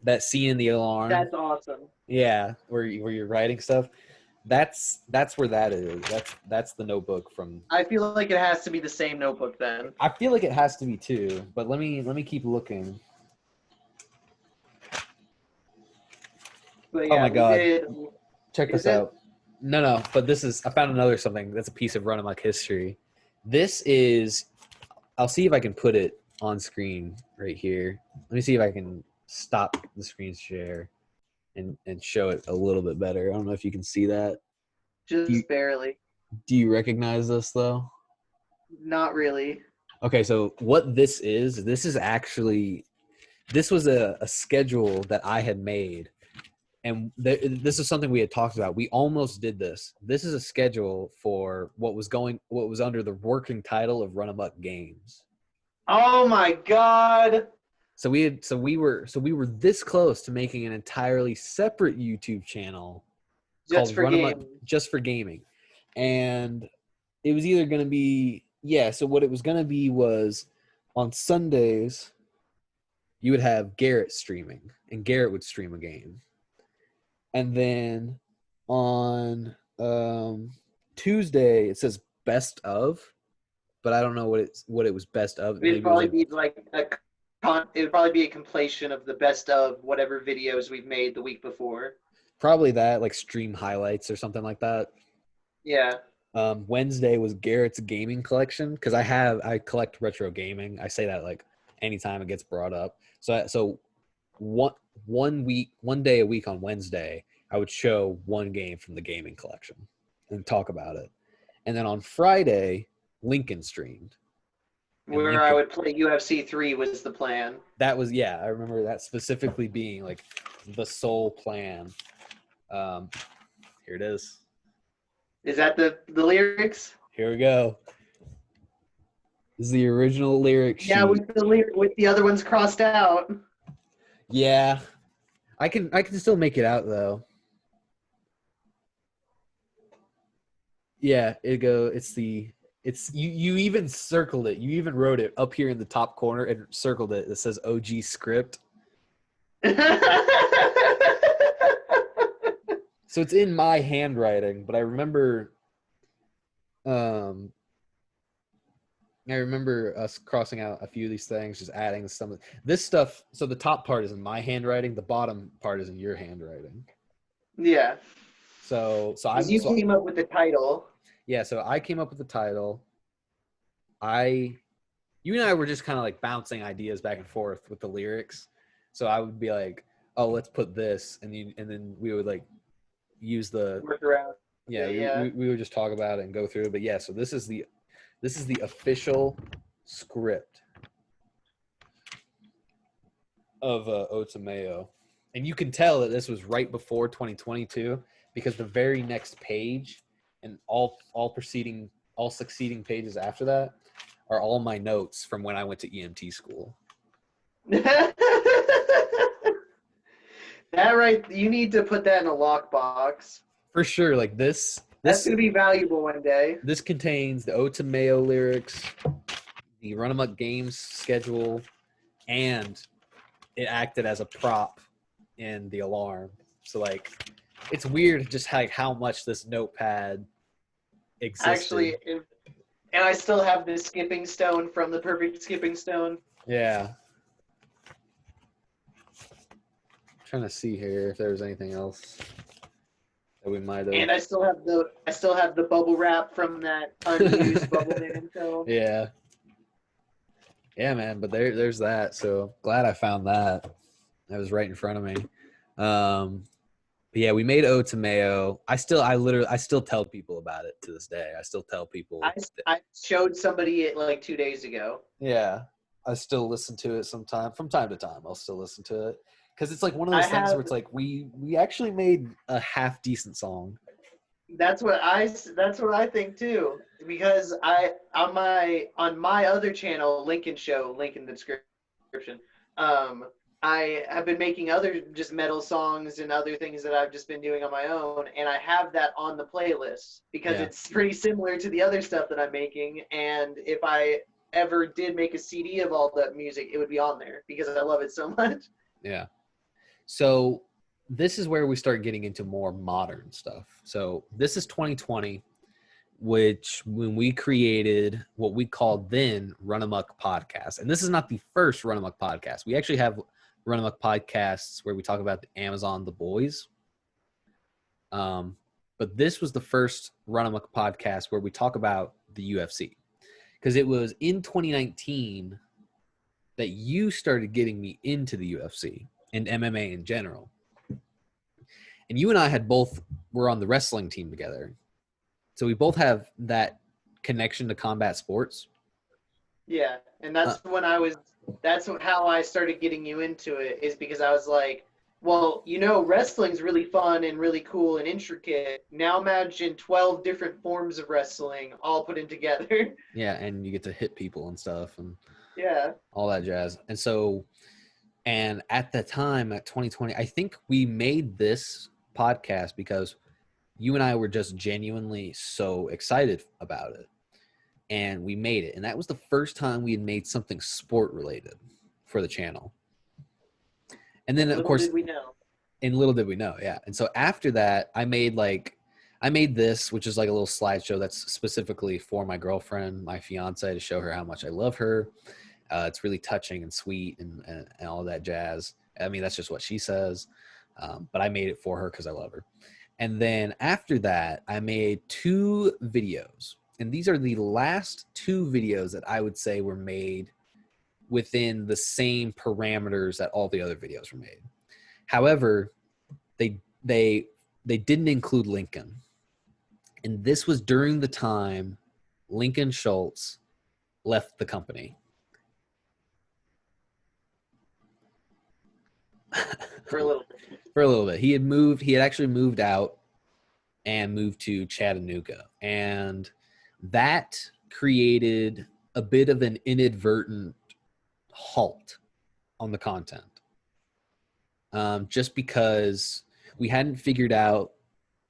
That scene in The Alarm. That's awesome. Yeah, where you're writing stuff. That's where that is. That's the notebook from. I feel like it has to be the same notebook then. I feel like it has to be too, but let me keep looking. But yeah, oh my god! Check Is this it? out. No, but this is. I found another something that's a piece of RUNAMUCK history. This is. I'll see if I can put it on screen right here. Let me see if I can stop the screen share and show it a little bit better. I don't know if you can see that. Just barely. Do you recognize this though? Not really. Okay, so what this is actually, this was a schedule that I had made. And this is something we had talked about. We almost did this. This is a schedule for what was under the working title of RUNAMUCK Games. Oh my god! So we were this close to making an entirely separate YouTube channel Just for gaming. Just for gaming. And it was either going to be, so what it was going to be was on Sundays you would have Garret streaming, and Garret would stream a game. And then on Tuesday it says best of, but I don't know what it was best of. It would probably be it would probably be a compilation of the best of whatever videos we've made the week before. Probably that, like stream highlights or something like that. Yeah. Wednesday was Garrett's gaming collection, because I collect retro gaming. I say that like anytime it gets brought up. So one day a week on Wednesday, I would show one game from the gaming collection and talk about it. And then on Friday, Lincoln streamed. Where I would play UFC 3 was the plan. That was, I remember that specifically being like the sole plan. Here it is. Is that the lyrics? Here we go. This is the original lyric sheet. Yeah, with the other ones crossed out. Yeah. I can still make it out though. Yeah, you even circled it. You even wrote it up here in the top corner and circled it. It says OG script. So it's in my handwriting, but I remember us crossing out a few of these things, just adding some of this stuff. So the top part is in my handwriting, the bottom part is in your handwriting. Yeah. So you came up with the title. Yeah, so I came up with the title. You and I were just kind of like bouncing ideas back and forth with the lyrics. So I would be like, "Oh, let's put this," and then we would like use the work around. Yeah. We would just talk about it and go through it. But yeah, so this is the official script of Oats and Mayo, and you can tell that this was right before 2022 because the very next page and all succeeding pages after that are all my notes from when I went to EMT school. That right, you need to put that in a lockbox. For sure, like this. That's going to be valuable one day. This contains the Oats and Mayo lyrics, the RUNAMUCK Games schedule, and it acted as a prop in The Alarm. So, like, it's weird just how much this notepad existed. Actually, And I still have this skipping stone from the perfect skipping stone. Yeah. I'm trying to see here if there's anything else that we might have. And I still have the bubble wrap from that unused bubble band. So Yeah. Yeah, man. But there's that. So glad I found that. That was right in front of me. But yeah, we made Ode to Mayo. I still tell people about it to this day. I still tell people. I showed somebody it like 2 days ago. Yeah, I still listen to it from time to time. I'll still listen to it because it's like one of those things where it's like we actually made a half decent song. That's what I think too. Because on my other channel, Lincoln Show, link in the description. I have been making other just metal songs and other things that I've just been doing on my own, and I have that on the playlist because it's pretty similar to the other stuff that I'm making. And if I ever did make a CD of all that music, it would be on there because I love it so much. Yeah. So this is where we start getting into more modern stuff. So this is 2020, which when we created what we called then RUNAMUCK podcast. And this is not the first RUNAMUCK podcast. We actually have RUNAMUCK podcasts where we talk about the Amazon, The Boys. But this was the first RUNAMUCK podcast where we talk about the UFC. Because it was in 2019 that you started getting me into the UFC and MMA in general. And you and I were on the wrestling team together. So we both have that connection to combat sports. Yeah, and that's how I started getting you into it, is because I was like, well, wrestling's really fun and really cool and intricate. Now imagine 12 different forms of wrestling all put in together. Yeah, and you get to hit people and stuff and all that jazz. And at the time, at 2020, I think we made this podcast because you and I were just genuinely so excited about it. And we made it. And that was the first time we had made something sport related for the channel. And then, of course, little did we know. Yeah. And so after that, I made this, which is like a little slideshow that's specifically for my girlfriend, my fiance, to show her how much I love her. It's really touching and sweet and all that jazz. I mean, that's just what she says. But I made it for her because I love her. And then after that, I made 2 videos. And these are the last 2 videos that I would say were made within the same parameters that all the other videos were made. However, they didn't include Lincoln. And this was during the time Lincoln Schultz left the company. For a little bit. For a little bit. He had actually moved out and moved to Chattanooga. And that created a bit of an inadvertent halt on the content. Just because we hadn't figured out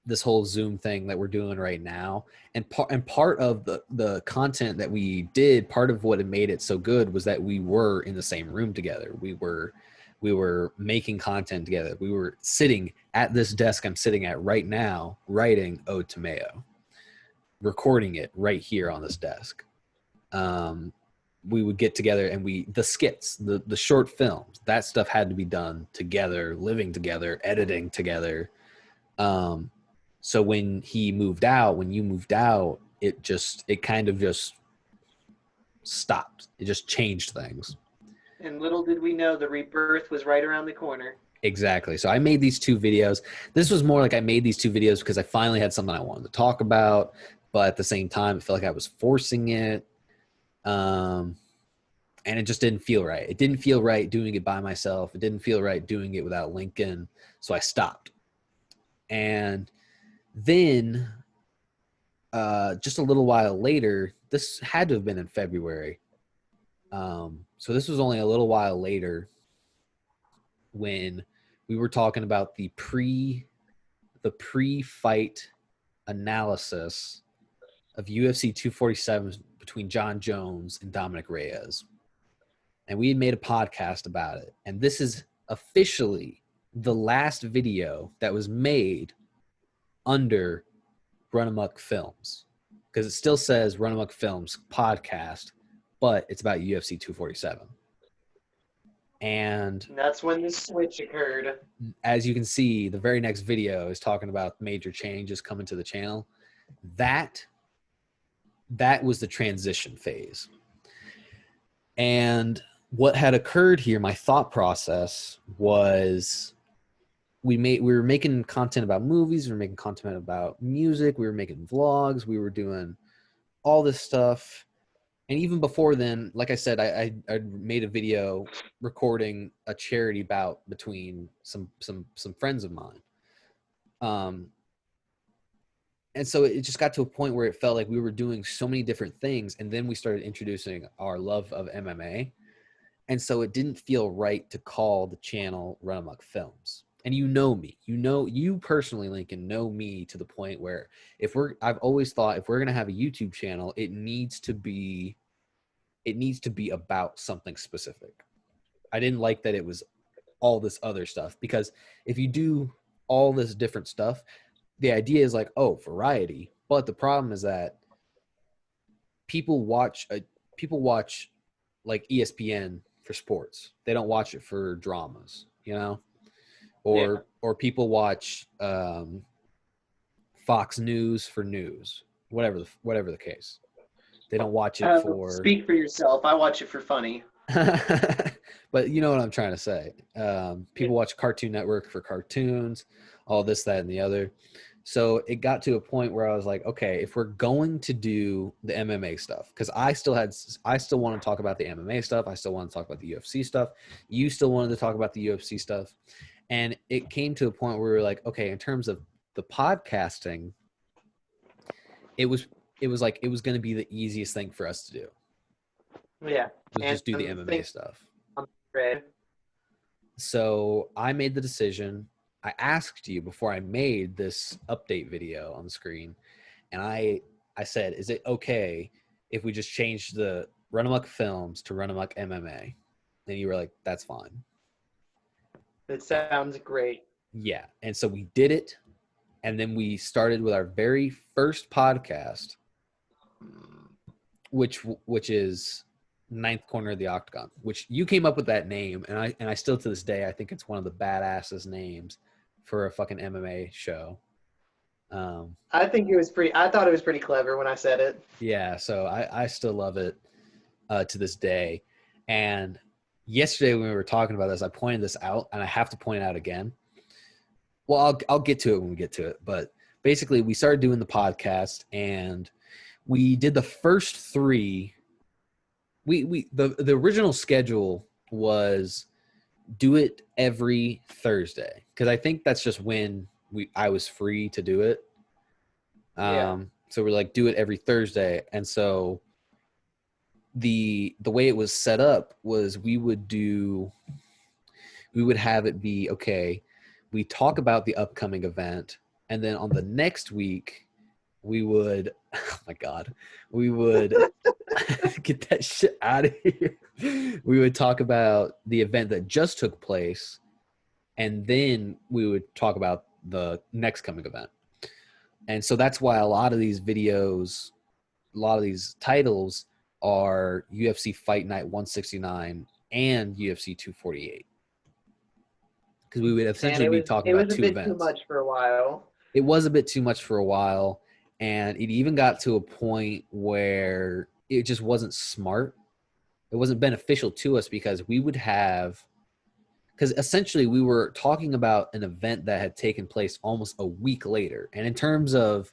this whole Zoom thing that we're doing right now. And part of the content that we did, part of what had made it so good was that we were in the same room together. We were making content together. We were sitting at this desk I'm sitting at right now, writing Ode to Mayo, recording it right here on this desk. We would get together and the skits, the short films, that stuff had to be done together, living together, editing together. So when you moved out, it kind of just stopped. It just changed things. And little did we know the rebirth was right around the corner. Exactly. So I made these 2 videos. This was more like I made these 2 videos because I finally had something I wanted to talk about, but at the same time, it felt like I was forcing it. And it just didn't feel right. It didn't feel right doing it by myself. It didn't feel right doing it without Lincoln. So I stopped. And then just a little while later, this had to have been in February. So this was only a little while later when we were talking about the pre-fight analysis of UFC 247 between John Jones and Dominic Reyes. And we had made a podcast about it. And this is officially the last video that was made under RUNAMUCK Films. because it still says RUNAMUCK Films podcast, but it's about UFC 247. And that's when the switch occurred. As you can see, the very next video is talking about major changes coming to the channel. That was the transition phase. And what had occurred here, my thought process was we were making content about movies, we were making content about music, we were making vlogs, we were doing all this stuff. And even before then, like I said, I made a video recording a charity bout between some friends of mine. And so it just got to a point where it felt like we were doing so many different things. And then we started introducing our love of MMA. And so it didn't feel right to call the channel RUNAMUCK Films. And you know me, you personally, Lincoln, know me to the point where I've always thought if we're going to have a YouTube channel, it needs to be about something specific. I didn't like that it was all this other stuff, because if you do all this different stuff, the idea is like, oh, variety. But the problem is that people watch like ESPN for sports. They don't watch it for dramas, you know? Or people watch Fox News for news, whatever the case. They don't watch it for... Speak for yourself. I watch it for funny. But you know what I'm trying to say. People watch Cartoon Network for cartoons, all this, that, and the other. So it got to a point where I was like, okay, if we're going to do the MMA stuff, because I still want to talk about the MMA stuff. I still want to talk about the UFC stuff. You still wanted to talk about the UFC stuff. And it came to a point where we were like, okay, in terms of the podcasting, it was going to be the easiest thing for us to do. Yeah. Just do the MMA stuff. So I made the decision. I asked you before I made this update video on the screen, and I said, is it okay if we just change the RUNAMUCK Films to RUNAMUCK MMA? And you were like, that's fine. It sounds great. Yeah. And so we did it. And then we started with our very first podcast, which is Ninth Corner of the Octagon, which you came up with that name. And I still, to this day, I think it's one of the badassest names for a fucking MMA show. I think it was I thought it was pretty clever when I said it. Yeah. So I still love it to this day. And yesterday when we were talking about this, I pointed this out, and I have to point it out again. Well, I'll get to it when we get to it. But basically, we started doing the podcast, and we did the first three. The original schedule was do it every Thursday, because I think that's just when I was free to do it. So we're like, do it every Thursday, and so the way it was set up was we would have it be, okay, we talk about the upcoming event, and then on the next week we would, oh my God, we would get that shit out of here. We would talk about the event that just took place, and then we would talk about the next coming event. And so that's why a lot of these videos, a lot of these titles are UFC Fight Night 169 and UFC 248. Because we would essentially be talking about two events. It was a bit too much for a while. It was a bit too much for a while. And it even got to a point where it just wasn't smart. It wasn't beneficial to us, because we would have, because essentially we were talking about an event that had taken place almost a week later. And in terms of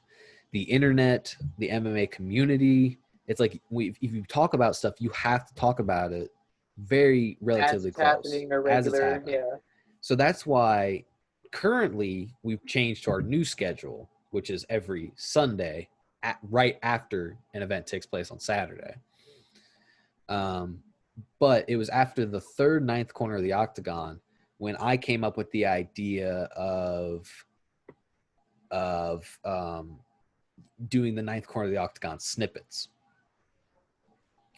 the internet, the MMA community, it's like if you talk about stuff, you have to talk about it very relatively close. As it's happening. Yeah. So that's why currently we've changed to our new schedule, which is every Sunday right after an event takes place on Saturday. But it was after the third Ninth Corner of the Octagon when I came up with the idea of doing the Ninth Corner of the Octagon snippets.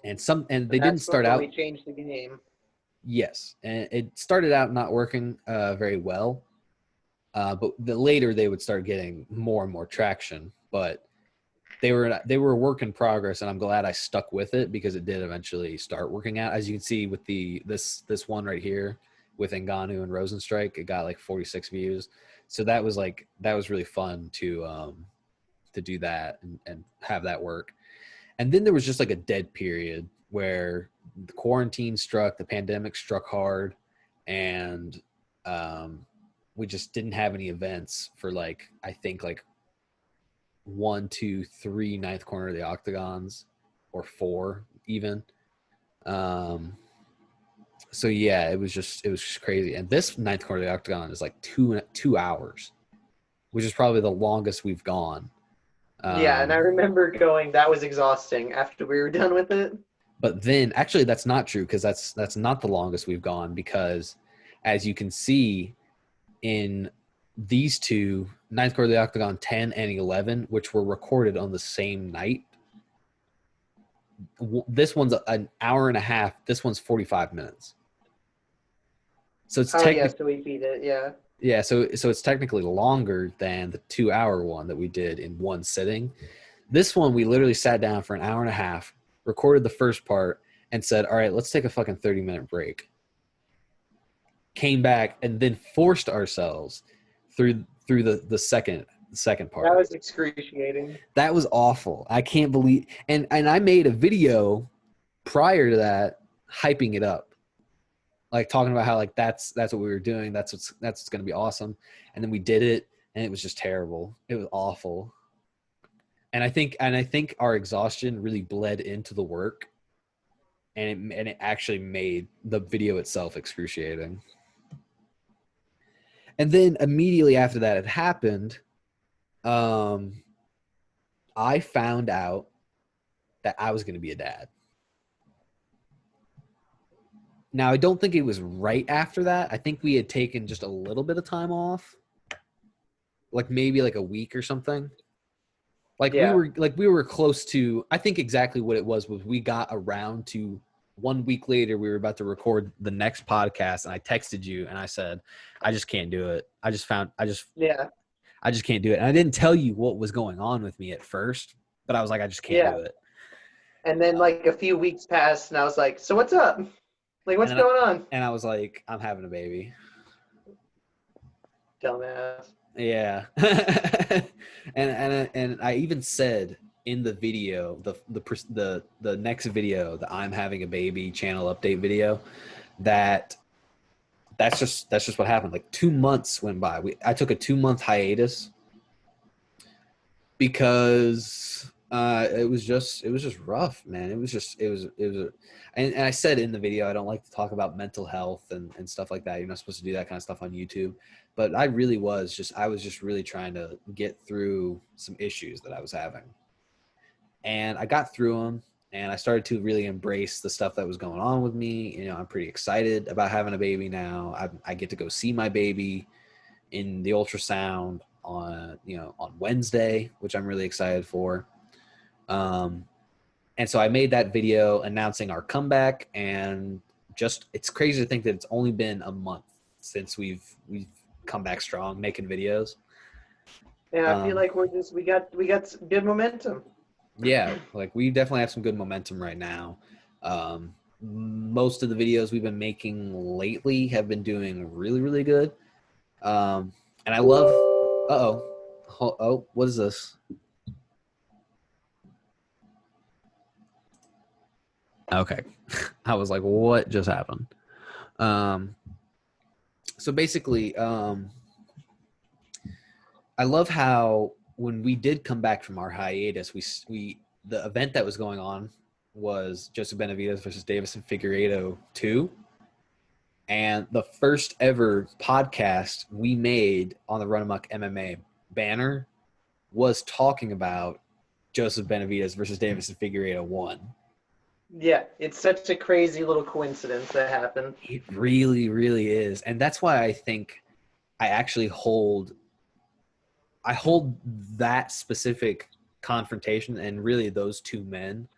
And they didn't start out. We changed the game. Yes, and it started out not working very well, but later they would start getting more and more traction. But they were a work in progress, and I'm glad I stuck with it because it did eventually start working out. As you can see with this one right here with Ngannou and Rosenstrike, it got like 46 views. So that was really fun to do that and have that work. And then there was just like a dead period where the quarantine struck, the pandemic struck hard, and we just didn't have any events for like, I think like 1, 2, 3 ninth corner of the octagons, or 4 even. So yeah, it was just crazy. And this ninth corner of the octagon is like 2 hours, which is probably the longest we've gone. Yeah, and I remember going, that was exhausting after we were done with it. But then, actually, that's not true, because that's not the longest we've gone, because as you can see in these two, ninth corner of the octagon 10 and 11, which were recorded on the same night, this one's an hour and a half. This one's 45 minutes. So it's so we beat it, yeah. Yeah, so it's technically longer than the 2-hour one that we did in one sitting. This one, we literally sat down for an hour and a half, recorded the first part, and said, all right, let's take a fucking 30-minute break. Came back and then forced ourselves through the second part. That was excruciating. That was awful. I can't believe, and I made a video prior to that hyping it up. Like talking about how like that's what we were doing. That's what's going to be awesome. And then we did it, and it was just terrible. It was awful. And I think our exhaustion really bled into the work, and it actually made the video itself excruciating. And then immediately after that had happened, I found out that I was going to be a dad. Now, I don't think it was right after that. I think we had taken just a little bit of time off, like maybe like a week or something. Like we were close to, I think exactly what it was we got around to 1 week later, we were about to record the next podcast, and I texted you and I said, I just can't do it. I just can't do it. And I didn't tell you what was going on with me at first, but I was like, I just can't do it. And then like a few weeks passed, and I was like, so what's up? Like, what's going on? And I was like, I'm having a baby. Dumbass. Yeah. and I even said in the video, the next video, the I'm having a baby channel update video, that's just what happened. Like 2 months went by. I took a 2-month hiatus because it was just rough, man. It was and I said in the video, I don't like to talk about mental health and stuff like that. You're not supposed to do that kind of stuff on YouTube. But I was just really trying to get through some issues that I was having. And I got through them, and I started to really embrace the stuff that was going on with me. You know, I'm pretty excited about having a baby now. I get to go see my baby in the ultrasound on Wednesday, which I'm really excited for. And so I made that video announcing our comeback, and just, it's crazy to think that it's only been a month since we've come back strong making videos. Yeah, I feel like we got good momentum. Yeah, like we definitely have some good momentum right now. Most of the videos we've been making lately have been doing really, really good. And I love, what is this? Okay. I was like, what just happened? So basically, I love how when we did come back from our hiatus, the event that was going on was Joseph Benavidez versus Davison Figueiredo 2. And the first ever podcast we made on the RUNAMUCK MMA banner was talking about Joseph Benavidez versus Davison Figueiredo 1. Yeah, it's such a crazy little coincidence that happened. It really, really is. And that's why I think I actually hold that specific confrontation and really those two men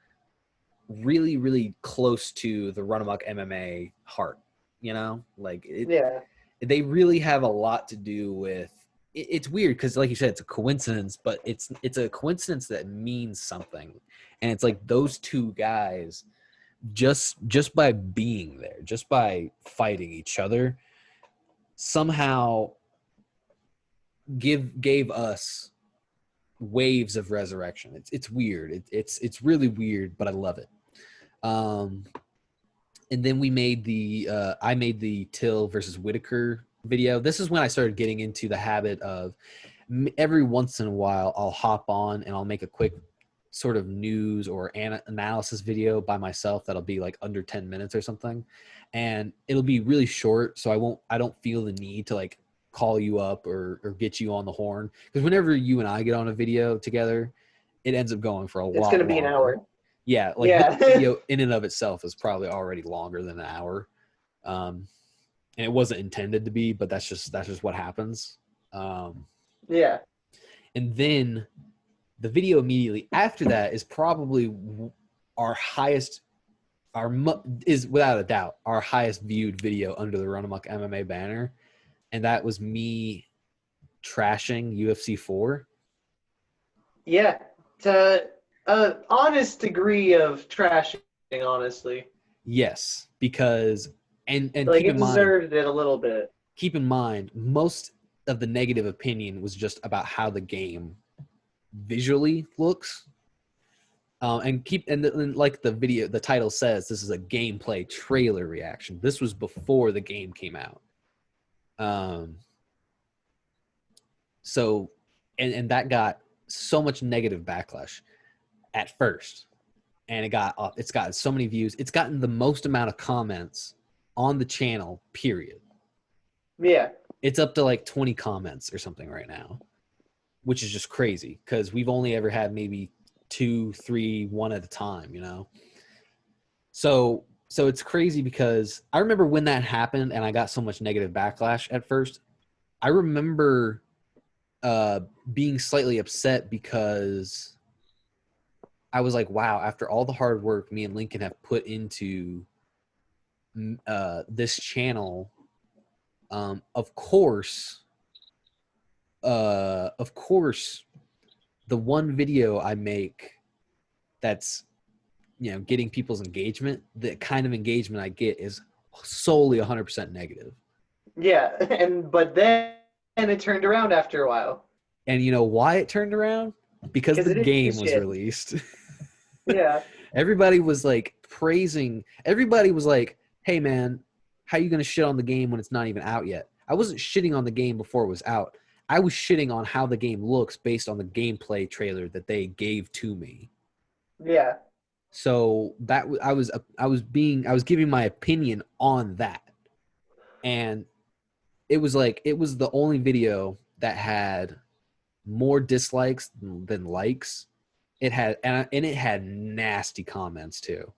really, really close to the RUNAMUCK MMA heart. You know, like they really have a lot to do with it's weird because, like you said, it's a coincidence, but it's a coincidence that means something, and it's like those two guys just by being there, just by fighting each other, somehow gave us waves of resurrection. It's weird. It's really weird, but I love it. And then we made I made the Till versus Whitaker video. This is when I started getting into the habit of every once in a while I'll hop on and I'll make a quick sort of news or analysis video by myself that'll be like under 10 minutes or something, and it'll be really short, so I don't feel the need to like call you up or get you on the horn, because whenever you and I get on a video together, it ends up going for a lot. It's gonna be an hour. Yeah, like Yeah. this video in and of itself is probably already longer than an hour, and it wasn't intended to be, but that's just what happens. Yeah. And then the video immediately after that is probably our highest, is without a doubt our highest viewed video under the RUNAMUCK MMA banner, and that was me trashing UFC 4. Yeah, to an honest degree of trashing, honestly. Yes, because and like keep it in mind, deserved it a little bit. keep in mind, most of the negative opinion was just about how the game visually looks. And like the video, the title says, this is a gameplay trailer reaction. This was before the game came out. So, and that got so much negative backlash at first, and it's gotten so many views. It's gotten the most amount of comments on the channel, period. Yeah. It's up to like 20 comments or something right now, which is just crazy because we've only ever had maybe 2, 3, 1 at a time, you know? So it's crazy because I remember when that happened and I got so much negative backlash at first. I remember being slightly upset because I was like, wow, after all the hard work me and Lincoln have put into this channel, of course, the one video I make that's, you know, getting people's engagement, the kind of engagement I get is solely 100% negative. Yeah, but then it turned around after a while. And you know why it turned around? Because the game was released. Yeah. Everybody was like praising. Everybody was like, hey, man, how are you going to shit on the game when it's not even out yet? I wasn't shitting on the game before it was out. I was shitting on how the game looks based on the gameplay trailer that they gave to me. Yeah. So that I was giving my opinion on that. And it was the only video that had more dislikes than likes. It had nasty comments too.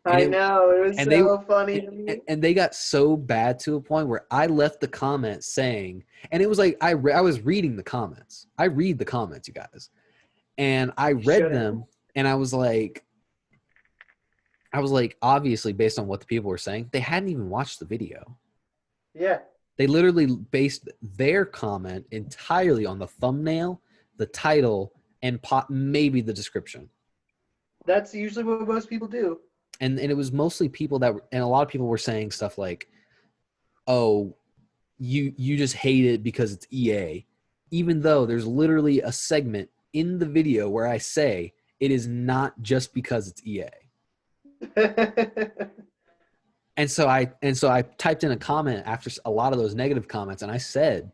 I know, it was so funny to me. And they got so bad to a point where I left the comment saying, and it was like I was reading the comments. I read the comments, you guys, and I read them, and I was like, obviously based on what the people were saying, they hadn't even watched the video. Yeah. They literally based their comment entirely on the thumbnail, the title, and maybe the description. That's usually what most people do. And it was mostly people and a lot of people were saying stuff like, oh, you just hate it because it's EA. Even though there's literally a segment in the video where I say it is not just because it's EA. And so I typed in a comment after a lot of those negative comments, and I said,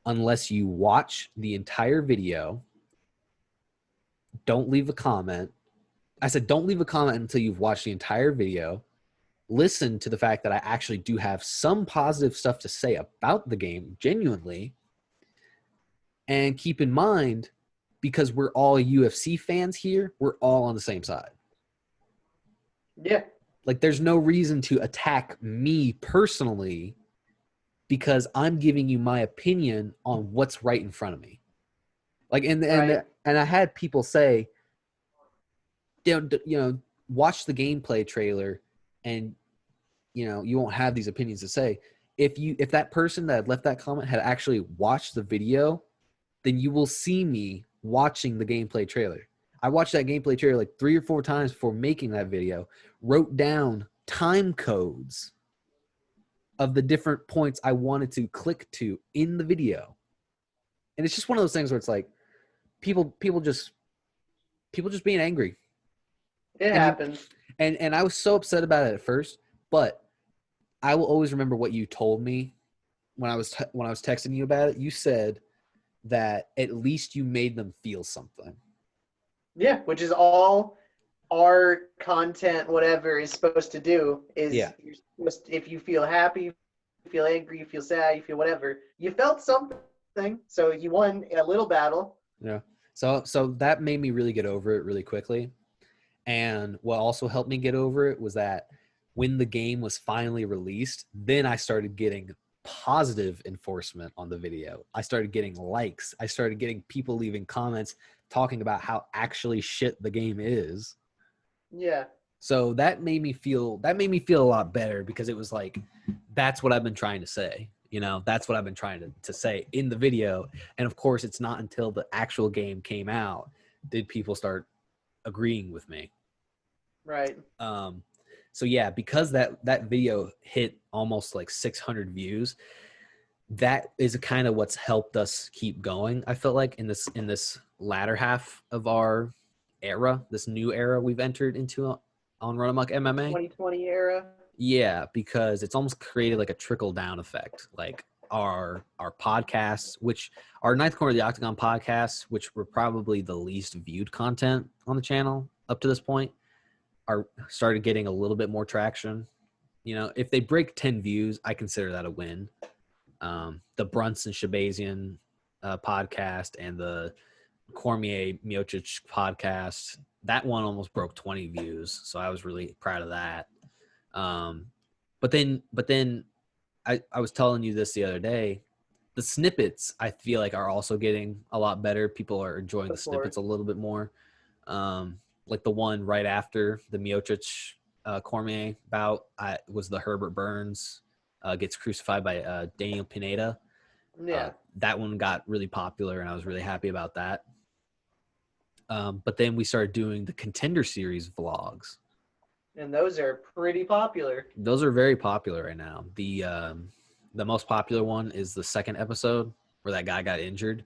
unless you watch the entire video, don't leave a comment. I said, don't leave a comment until you've watched the entire video. Listen to the fact that I actually do have some positive stuff to say about the game, genuinely. And keep in mind, because we're all UFC fans here, we're all on the same side. Yeah. Like, there's no reason to attack me personally because I'm giving you my opinion on what's right in front of me. Like, and I had people say, you know, watch the gameplay trailer and, you know, you won't have these opinions to say. if that person that left that comment had actually watched the video, then you will see me watching the gameplay trailer. I watched that gameplay trailer like 3 or 4 times before making that video, wrote down time codes of the different points I wanted to click to in the video. And it's just one of those things where it's like people just being angry. It happens. And I was so upset about it at first, but I will always remember what you told me when I was texting you about it. You said that at least you made them feel something. Yeah, which is all our content, whatever, is supposed to do. Is you're supposed to, if you feel happy, you feel angry, you feel sad, you feel whatever, you felt something, so you won a little battle. Yeah. So that made me really get over it really quickly. And what also helped me get over it was that when the game was finally released, then I started getting positive enforcement on the video. I started getting likes. I started getting people leaving comments talking about how actually shit the game is. Yeah. So that made me feel a lot better, because it was like, that's what I've been trying to say. You know, that's what I've been trying to say in the video. And of course, it's not until the actual game came out did people start agreeing with me. Right. So yeah, because that video hit almost like 600 views, that is kind of what's helped us keep going. I felt like in this latter half of our era, this new era we've entered into on RUNAMUCK MMA. 2020 era. Yeah, because it's almost created like a trickle down effect. Like our podcasts, which our Ninth Corner of the Octagon podcasts, which were probably the least viewed content on the channel up to this point, started getting a little bit more traction. You know, if they break 10 views, I consider that a win. The Brunson Shabazian podcast and the Cormier Miocic podcast, that one almost broke 20 views, so I was really proud of that. But then I was telling you this the other day, the snippets I feel like are also getting a lot better. People are enjoying the snippets a little bit more. Like the one right after the Miocic Cormier bout was the Herbert Burns gets crucified by Daniel Pineda. Yeah. That one got really popular, and I was really happy about that. But then we started doing the Contender Series vlogs. And those are pretty popular. Those are very popular right now. The most popular one is the second episode where that guy got injured.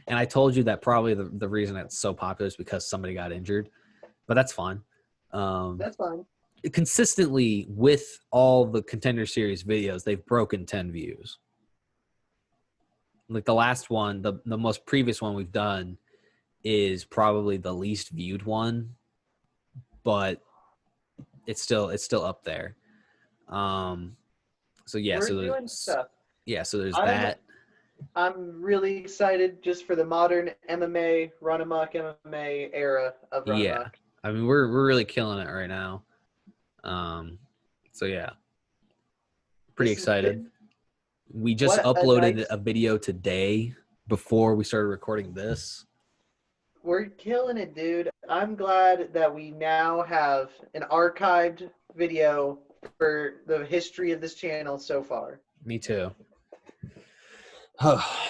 And I told you that probably the reason it's so popular is because somebody got injured. But that's fine. That's fine. Consistently with all the Contender Series videos, they've broken 10 views. Like the last one, the most previous one we've done is probably the least viewed one, but it's still up there. So yeah, We're doing stuff. Yeah, so there's that. I'm really excited just for the modern MMA, RUNAMUCK MMA era of RUNAMUCK. Yeah, I mean we're really killing it right now. So yeah, pretty excited. We just uploaded a video today before we started recording this. We're killing it, dude. I'm glad that we now have an archived video for the history of this channel so far. Me too.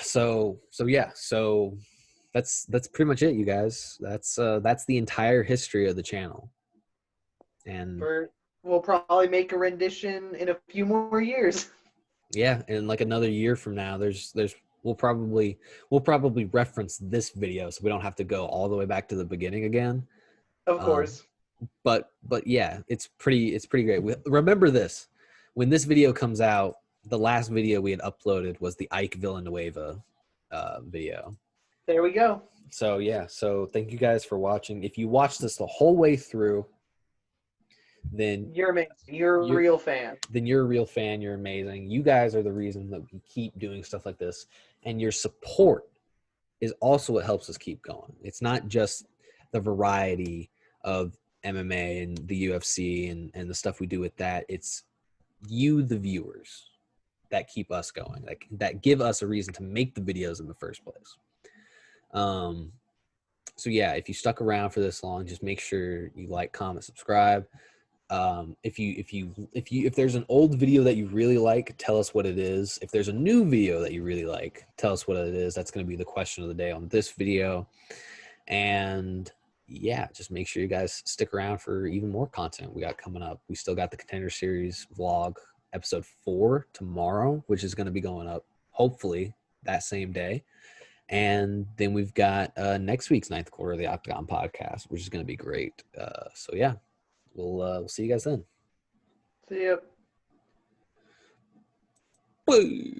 So yeah, so that's pretty much it, you guys. That's the entire history of the channel. And we'll probably make a rendition in a few more years. Yeah, and like another year from now, we'll probably reference this video so we don't have to go all the way back to the beginning again. Of course. But yeah, it's pretty great. Remember this, when this video comes out, the last video we had uploaded was the Ike Villanueva video. There we go. So yeah, so thank you guys for watching. If you watched this the whole way through, then you're amazing. You're a real fan. Then you're a real fan. You're amazing. You guys are the reason that we keep doing stuff like this. And your support is also what helps us keep going. It's not just the variety of MMA and the UFC and the stuff we do with that. It's you, the viewers, that keep us going, like that give us a reason to make the videos in the first place. So yeah, if you stuck around for this long, just make sure you like, comment, subscribe. If there's an old video that you really like, tell us what it is. If there's a new video that you really like, tell us what it is. That's going to be the question of the day on this video. And yeah, just make sure you guys stick around for even more content we got coming up. We still got the Contender Series vlog episode 4 tomorrow, which is going to be going up hopefully that same day. And then we've got next week's 9th Quarter of the Octagon podcast, which is going to be great. So yeah, we'll see you guys then. See ya. Woo!